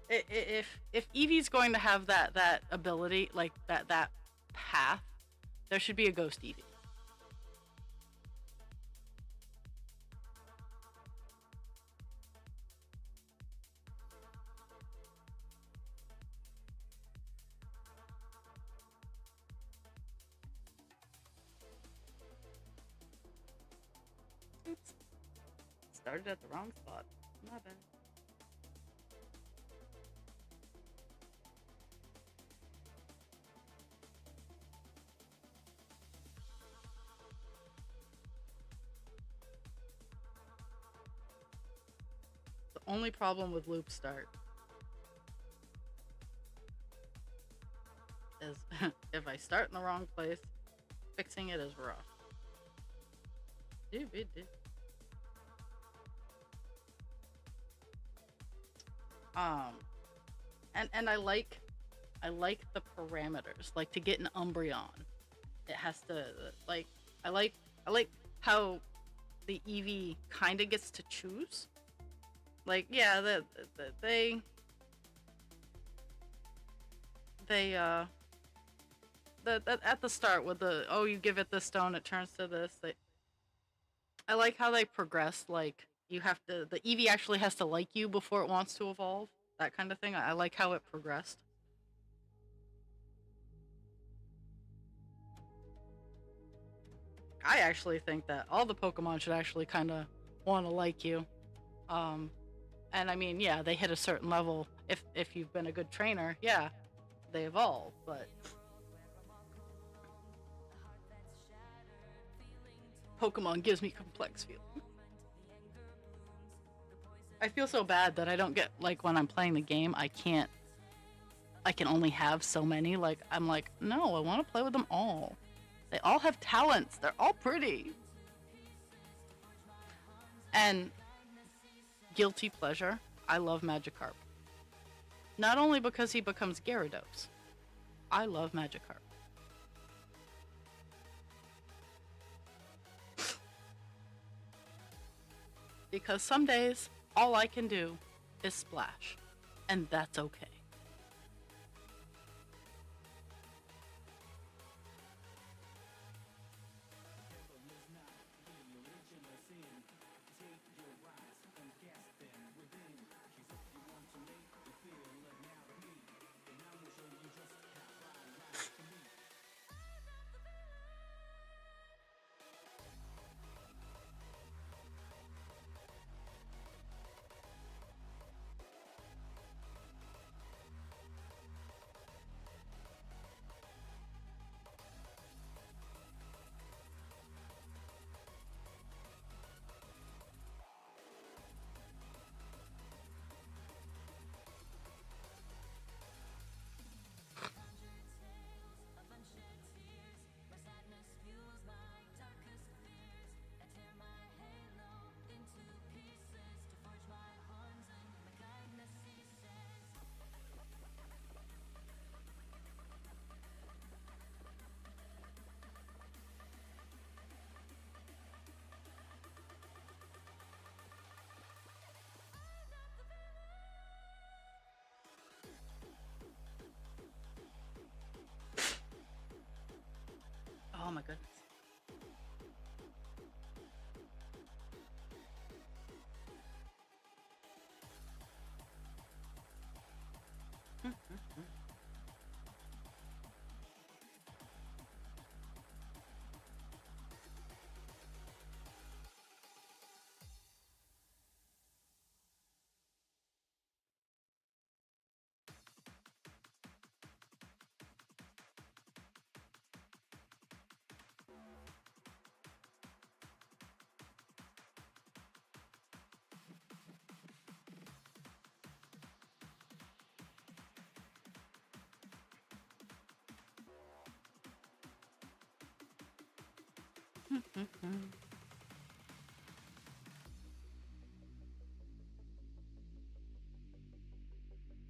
if Eevee's going to have that ability, like that path, there should be a ghost Eevee. Oops, started at the wrong spot. My bad. The only problem with loop start is if I start in the wrong place, fixing it is rough. Um, and I like the parameters. Like to get an Umbreon, it has to like I like I like how the Eevee kind of gets to choose. Like yeah, they at the start with the oh you give it this stone it turns to this. I like how they progress. Like you have to the Eevee actually has to like you before it wants to evolve. That kind of thing. I like how it progressed. I actually think that all the Pokemon should actually kind of want to like you. Um, and I mean, yeah, they hit a certain level. If you've been a good trainer, yeah, they evolve. But Pokemon gives me complex feelings. I feel so bad that I don't get like when I'm playing the game. I can't. I can only have so many. Like I'm like, no, I want to play with them all. They all have talents. They're all pretty. And guilty pleasure. I love Magikarp. Not only because he becomes Gyarados. I love Magikarp. Because some days, all I can do is splash. And that's okay. Oh my goodness.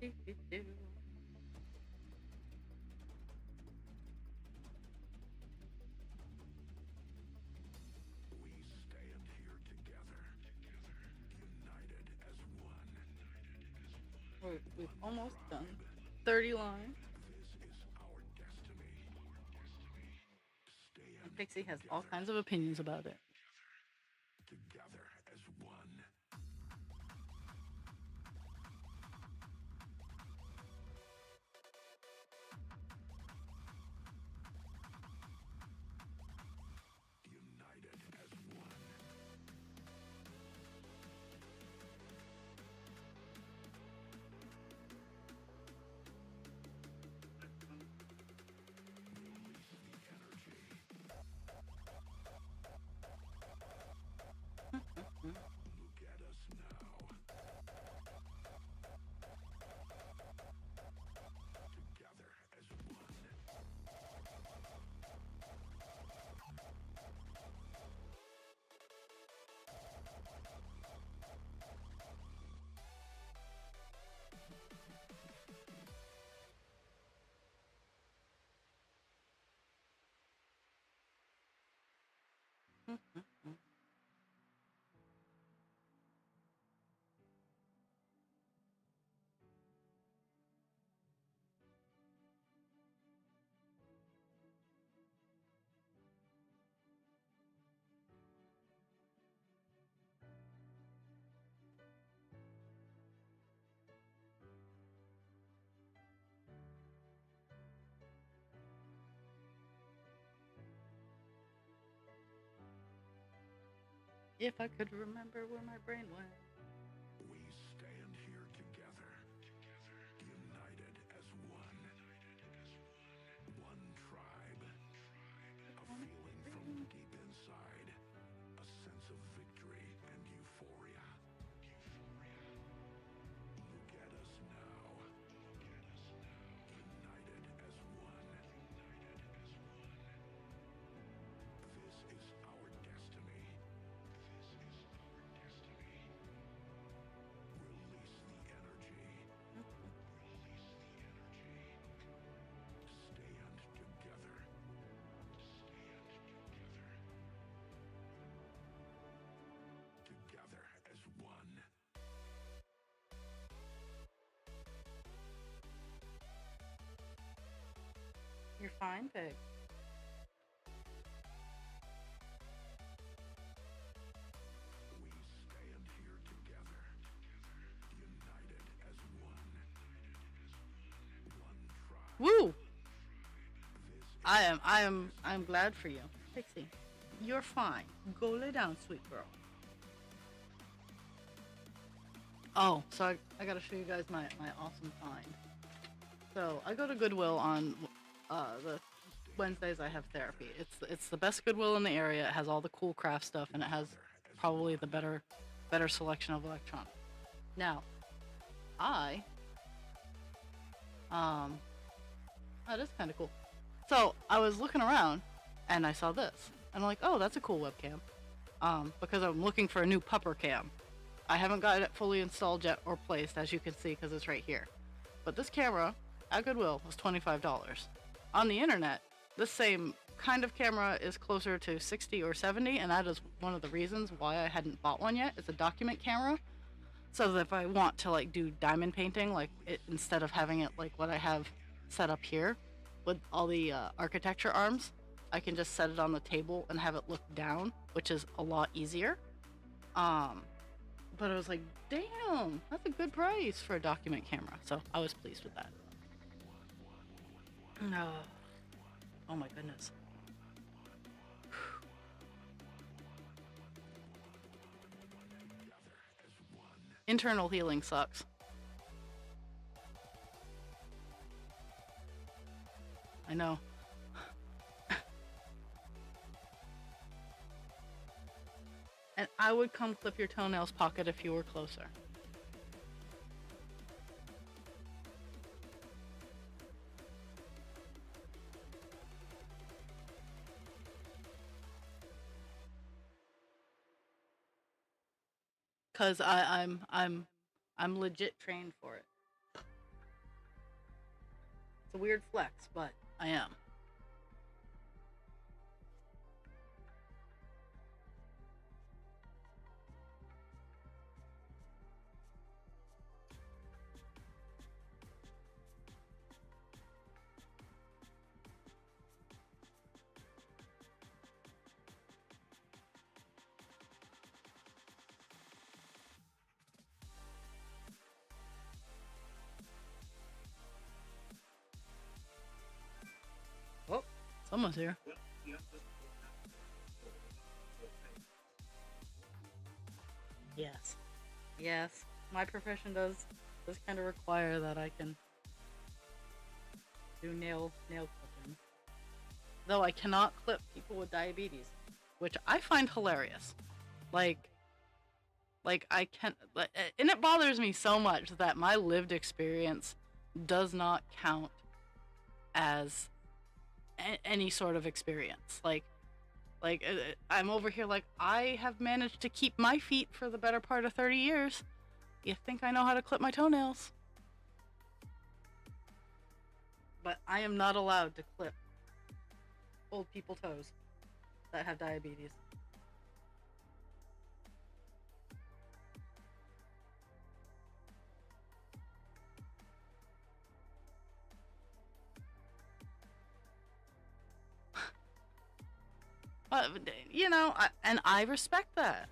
We stand here together, united as one. We've almost done 30 lines. This is our destiny. And Stand Pixie has all together, kinds of opinions about it. together as one. United as one. Release the energy. If I could remember where my brain went. We stand here together, united as one. One tribe. A feeling from deep inside. A sense of victory and euphoria. Look at us now. United as one. This is our destiny. Release the energy. Stand together. Together as one. You're fine, pig. We stand here together, united as one. One tribe. Woo! This is I'm glad for you. Pixie, you're fine. Go lay down, sweet girl. Oh, so I gotta show you guys my awesome find. So I go to Goodwill on the Wednesdays I have therapy. It's the best Goodwill in the area. It has all the cool craft stuff and it has probably the better selection of electronics. Now, I that is kind of cool. So I was looking around and I saw this. And I'm like, oh, that's a cool webcam. Because I'm looking for a new pupper cam. I haven't got it fully installed yet or placed, as you can see, because it's right here. But this camera at Goodwill was $25. On the internet, this same kind of camera is closer to 60 or 70, and that is one of the reasons why I hadn't bought one yet. It's a document camera. So that if I want to like do diamond painting, like instead of having it like what I have set up here with all the architecture arms, I can just set it on the table and have it look down, which is a lot easier. But I was like, damn, that's a good price for a document camera. So I was pleased with that. No. Oh my goodness. Internal healing sucks. I know. And I would come clip your toenails pocket if you were closer. Cause I'm legit trained for it. It's a weird flex, but I am. Oh, someone's here. Yes. Yes. My profession does kind of require that I can do nail clipping. Though I cannot clip people with diabetes, which I find hilarious. Like I can, and it bothers me so much that my lived experience does not count as any sort of experience. I'm over here like I have managed to keep my feet for the better part of 30 years. You think I know how to clip my toenails? But I am not allowed to clip old people toes that have diabetes. You know, and I respect that.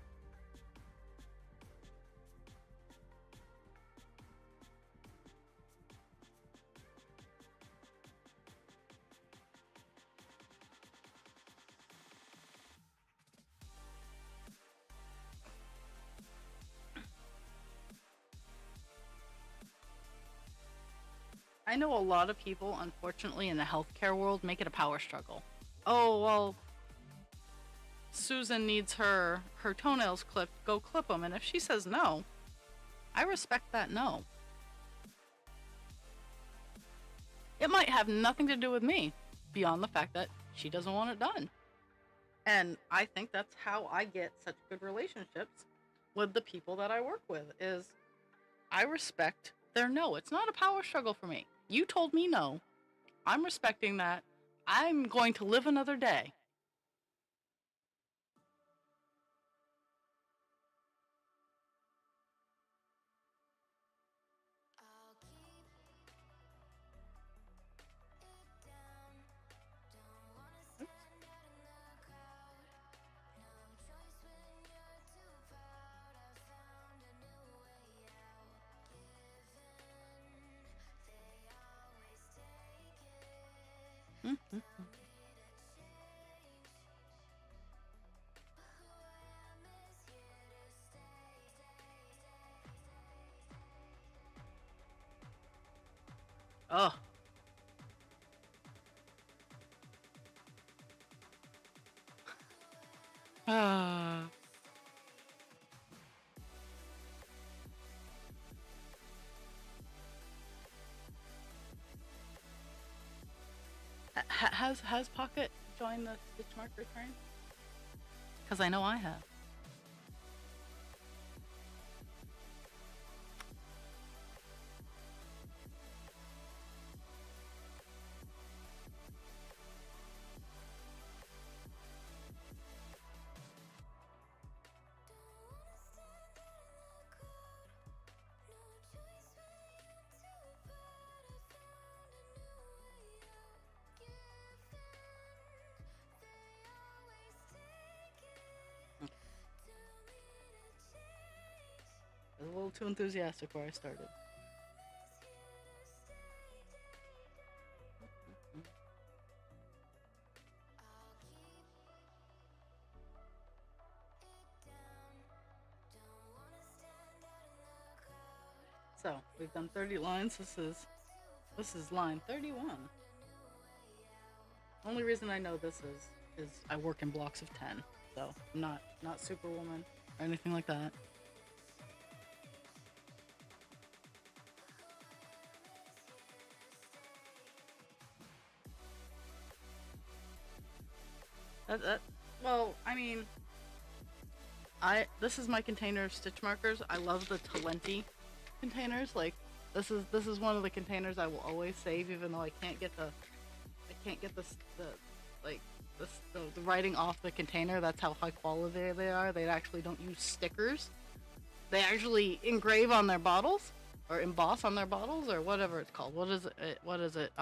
I know a lot of people, unfortunately, in the healthcare world make it a power struggle. Oh, well, Susan needs her toenails clipped, go clip them. And if she says no, I respect that no. It might have nothing to do with me, beyond the fact that she doesn't want it done. And I think that's how I get such good relationships with the people that I work with, is I respect their no. It's not a power struggle for me. You told me no. I'm respecting that. I'm going to live another day. Mm-hmm. Oh. Ah. Has Pocket joined the Stitch Marker train? Because I know I have. I was a little too enthusiastic where I started. So we've done 30 lines. This is line 31. Only reason I know this is I work in blocks of 10, so I'm not Superwoman or anything like that. Well, I mean, this is my container of stitch markers. I love the Talenti containers. Like, this is one of the containers I will always save, even though I can't get the like the writing off the container. That's how high quality they are. They actually don't use stickers. They actually engrave on their bottles or emboss on their bottles or whatever it's called. What is it? What is it?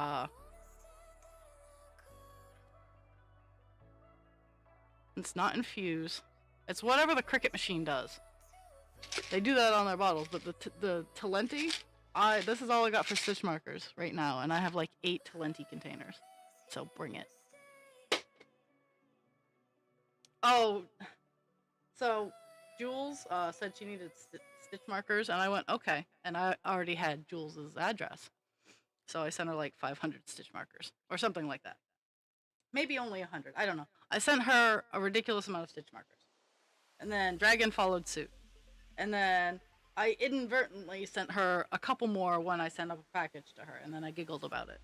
It's not infuse. It's whatever the Cricut machine does. They do that on their bottles, but the Talenti, this is all I got for stitch markers right now, and I have like 8 Talenti containers. So bring it. Oh, so Jules said she needed stitch markers, and I went okay, and I already had Jules's address, so I sent her like 500 stitch markers or something like that. Maybe only 100. I don't know. I sent her a ridiculous amount of stitch markers, and then Dragon followed suit, and then I inadvertently sent her a couple more when I sent up a package to her, and then I giggled about it.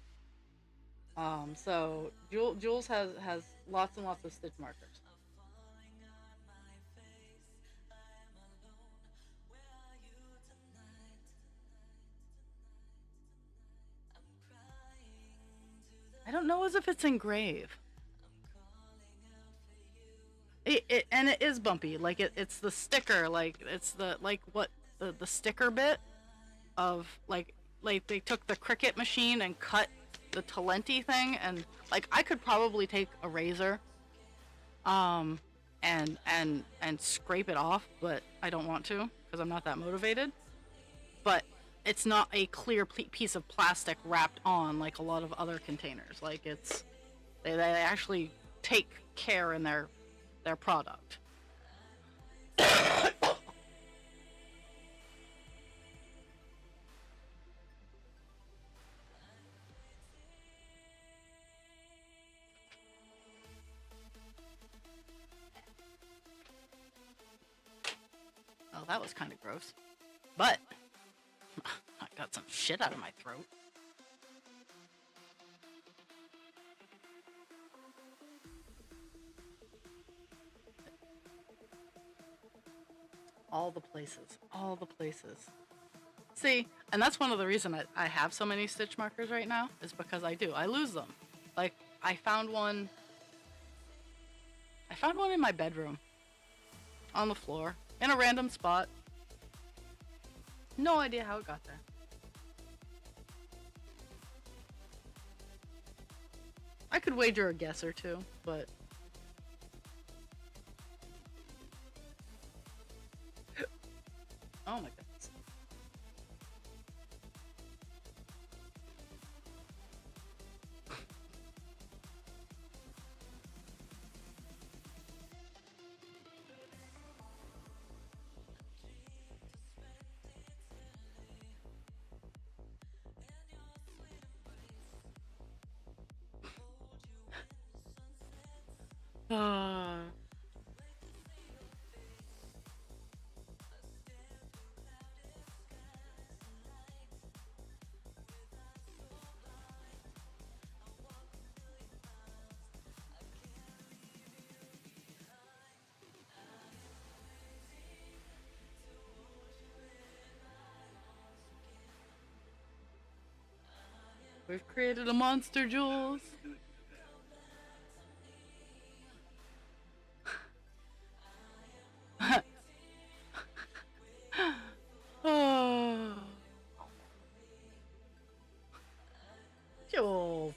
So Jules has lots and lots of stitch markers. I don't know as if it's engrave. And it is bumpy. Like it's the sticker. Like it's the like what the sticker bit of like they took the Cricut machine and cut the Talenti thing, and like I could probably take a razor, and scrape it off, but I don't want to because I'm not that motivated. But it's not a clear piece of plastic wrapped on like a lot of other containers. Like they actually take care in their product. Well, that was kind of gross. But I got some shit out of my throat. All the places. All the places. See, and that's one of the reasons I have so many stitch markers right now, is because I do. I lose them. Like, I found one in my bedroom. On the floor. In a random spot. No idea how it got there. I could wager a guess or two, but... Oh my goodness. We've created a monster, Jules. Oh. Jules.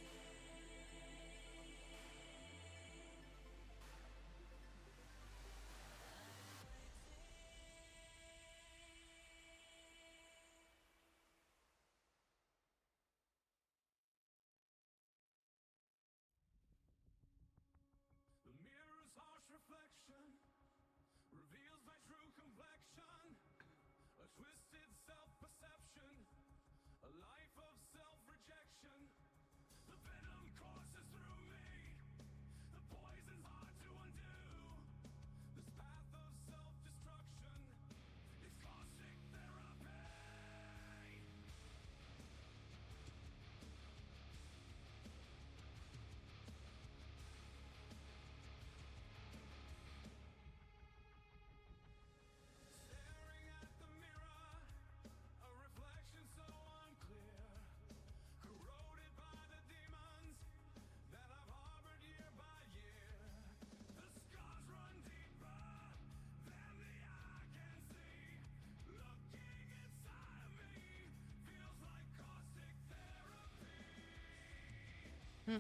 The mirror's harsh reflection reveals my true complexion. A twisted self-perception, a life of self-rejection. The venom courses through me, the poison's hard to undo. This path of self-destruction is caustic therapy. Staring at the mirror, a reflection so unclear, corroded by the demons that I've harbored year by year. The scars run deeper than the eye can see. Looking inside of me feels like caustic therapy. It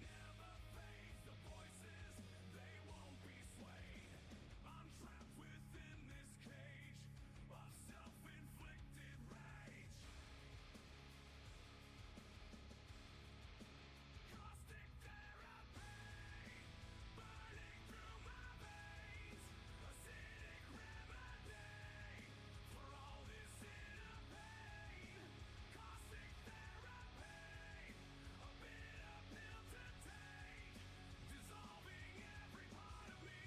never fades, the voices, they won't be swayed. I'm trapped within this cage of self-inflicted rage. Caustic therapy, burning through my veins. Acidic remedy for all this inner pain. Caustic therapy, a bitter pill to take, dissolving every part of me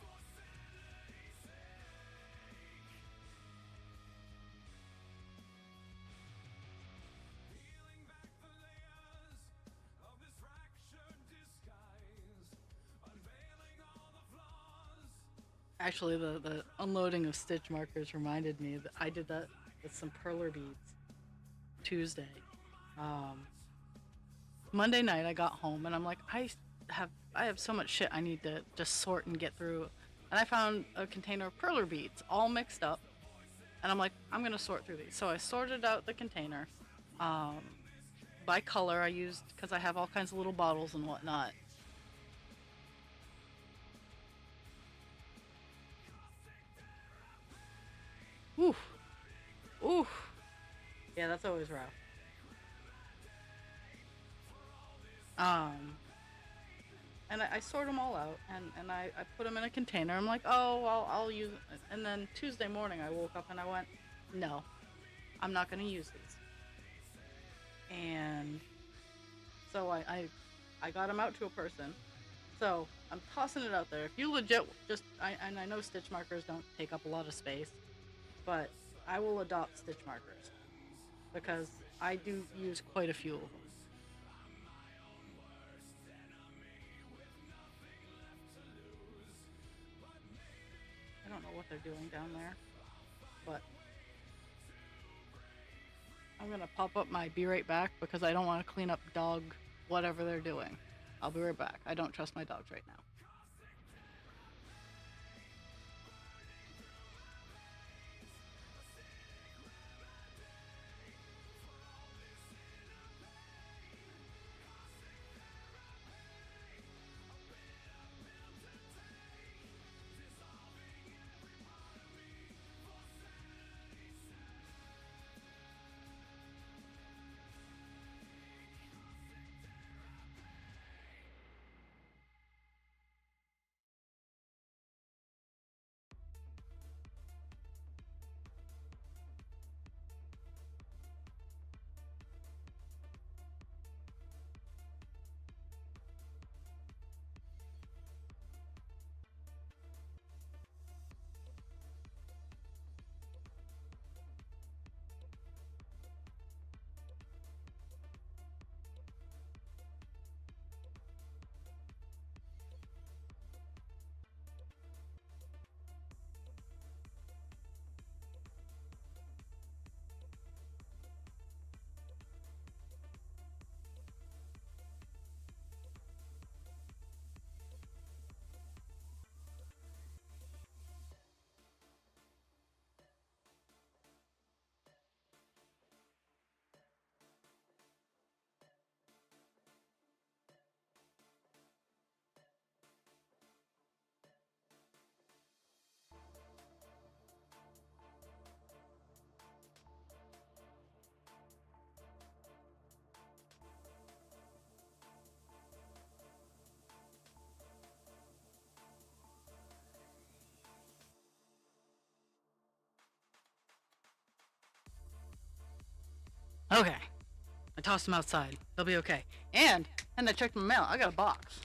for sanity's sake. Peeling back the layers of this fractured disguise, unveiling all the flaws. Actually, the unloading of stitch markers reminded me that I did that with some perler beads Tuesday. Monday night I got home and I'm like, I have so much shit I need to just sort and get through. And I found a container of perler beads all mixed up. And I'm like, I'm gonna sort through these. So I sorted out the container. By color I used, because I have all kinds of little bottles and whatnot. Oof. Oof. Yeah, that's always rough. Um, and I sort them all out, and I put them in a container. I'm like, oh, well, I'll use it. And then Tuesday morning I woke up and I went, no, I'm not going to use these. And so I got them out to a person. So I'm tossing it out there. If you legit just, and I know stitch markers don't take up a lot of space, but I will adopt stitch markers because I do use quite a few of them. I don't know what they're doing down there, but I'm gonna pop up my be right back because I don't want to clean up dog whatever they're doing. I'll be right back. I don't trust my dogs right now. Okay. I tossed them outside. They'll be okay. And I checked my mail. I got a box.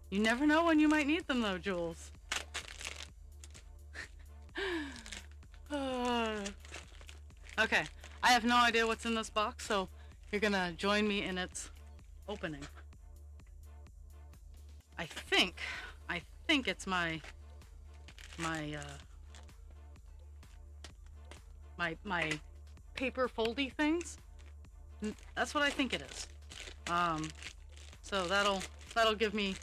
You never know when you might need them though, Jules. Okay. I have no idea what's in this box, so you're gonna join me in its opening. I think it's my paper foldy things. That's what I think it is. So that'll give me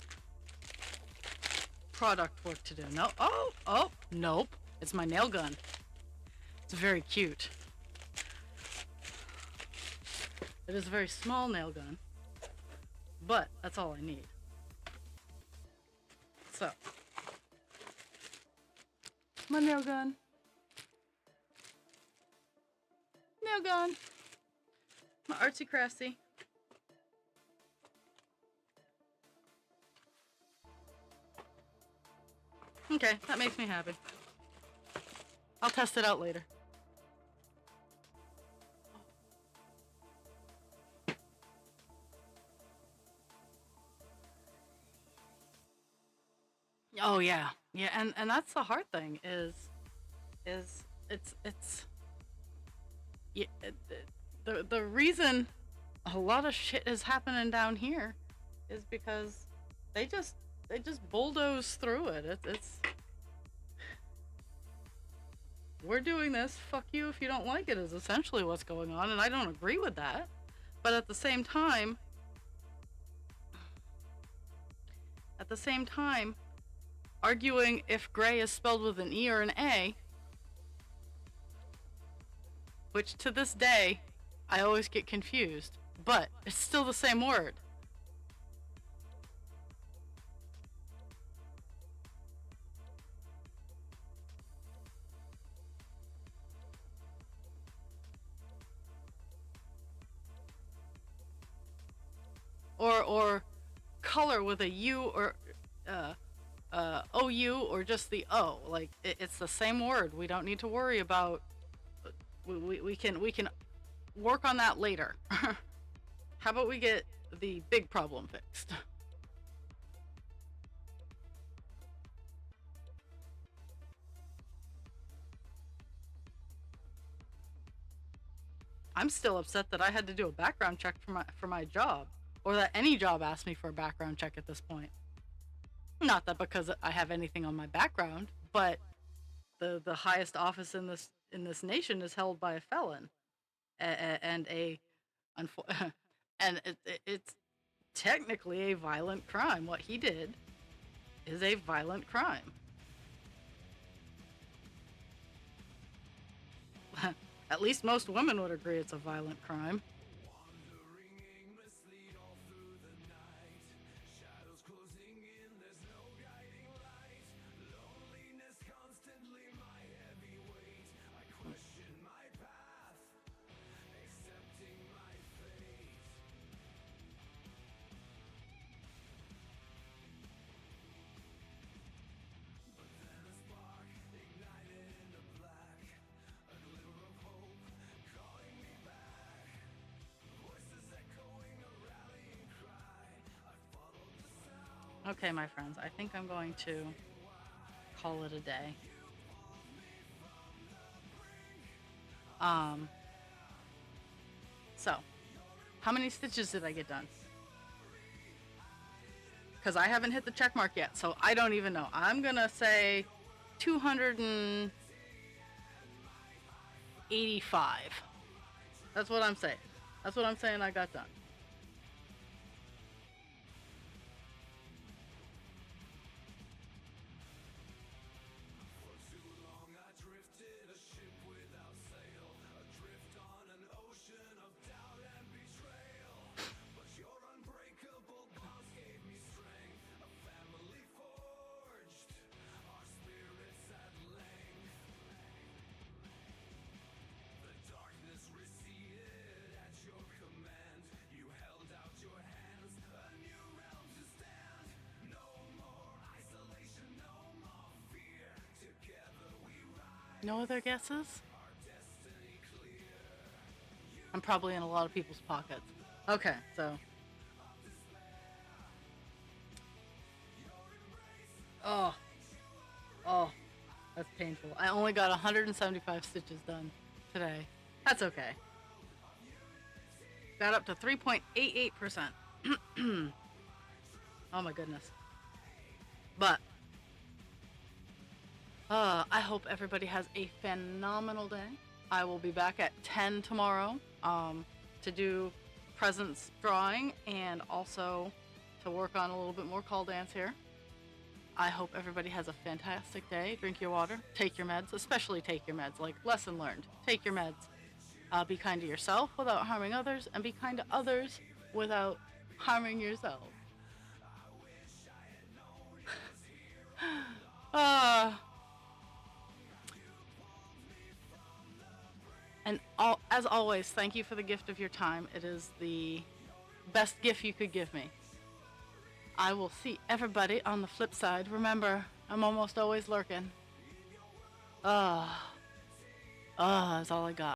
product work to do. No, oh, nope. It's my nail gun. It's very cute. It is a very small nail gun, but that's all I need. So, my nail gun. Nail gun. My artsy craftsy. Okay, that makes me happy. I'll test it out later. Oh yeah, and that's the hard thing is it's yeah, the reason a lot of shit is happening down here is because they just bulldoze through it. It's we're doing this. Fuck you if you don't like it is essentially what's going on, and I don't agree with that. But at the same time, arguing if gray is spelled with an E or an A, which to this day, I always get confused, but it's still the same word. Or color with a U or OU or just the O. Like, it's the same word. We don't need to worry about We can work on that later. How about we get the big problem fixed? I'm still upset that I had to do a background check for my job, or that any job asked me for a background check at this point. Not that because I have anything on my background, but the highest office in this nation is held by a felon, and and it's technically a violent crime. What he did is a violent crime. At least most women would agree it's a violent crime. Wandering aimlessly all through the night. Shadows closing in, there's no guiding light. Loneliness constantly my heavy weight. I question my path, accepting my fate. But then a spark ignited in the black. A glimmer of hope calling me back. Voices echoing a rallying cry. I followed the sound. Okay, my friends, I think I'm going to call it a day. Um, so, how many stitches did I get done? Because I haven't hit the check mark yet, so I don't even know. I'm gonna say 285. That's what I'm saying. That's what I'm saying I got done. For too long I drifted, a ship without sail, adrift on an ocean of doubt and betrayal. But your unbreakable bonds gave me strength, a family forged, our spirits at length. The darkness receded at your command. You held out your hands, a new realm to stand. No more isolation, no more fear. Together we rise, No other guesses? our destiny clear. I'm probably in a lot of people's pockets. Okay, so. Oh. Oh. That's painful. I only got 175 stitches done today. That's okay. Got up to 3.88%. Oh my goodness. But I hope everybody has a phenomenal day. I will be back at 10 tomorrow to do presents drawing and also to work on a little bit more call dance here. I hope everybody has a fantastic day. Drink your water, take your meds, especially take your meds. Like, lesson learned, take your meds. Be kind to yourself without harming others, and be kind to others without harming yourself. As always, thank you for the gift of your time. It is the best gift you could give me. I will see everybody on the flip side. Remember, I'm almost always lurking. That's all I got.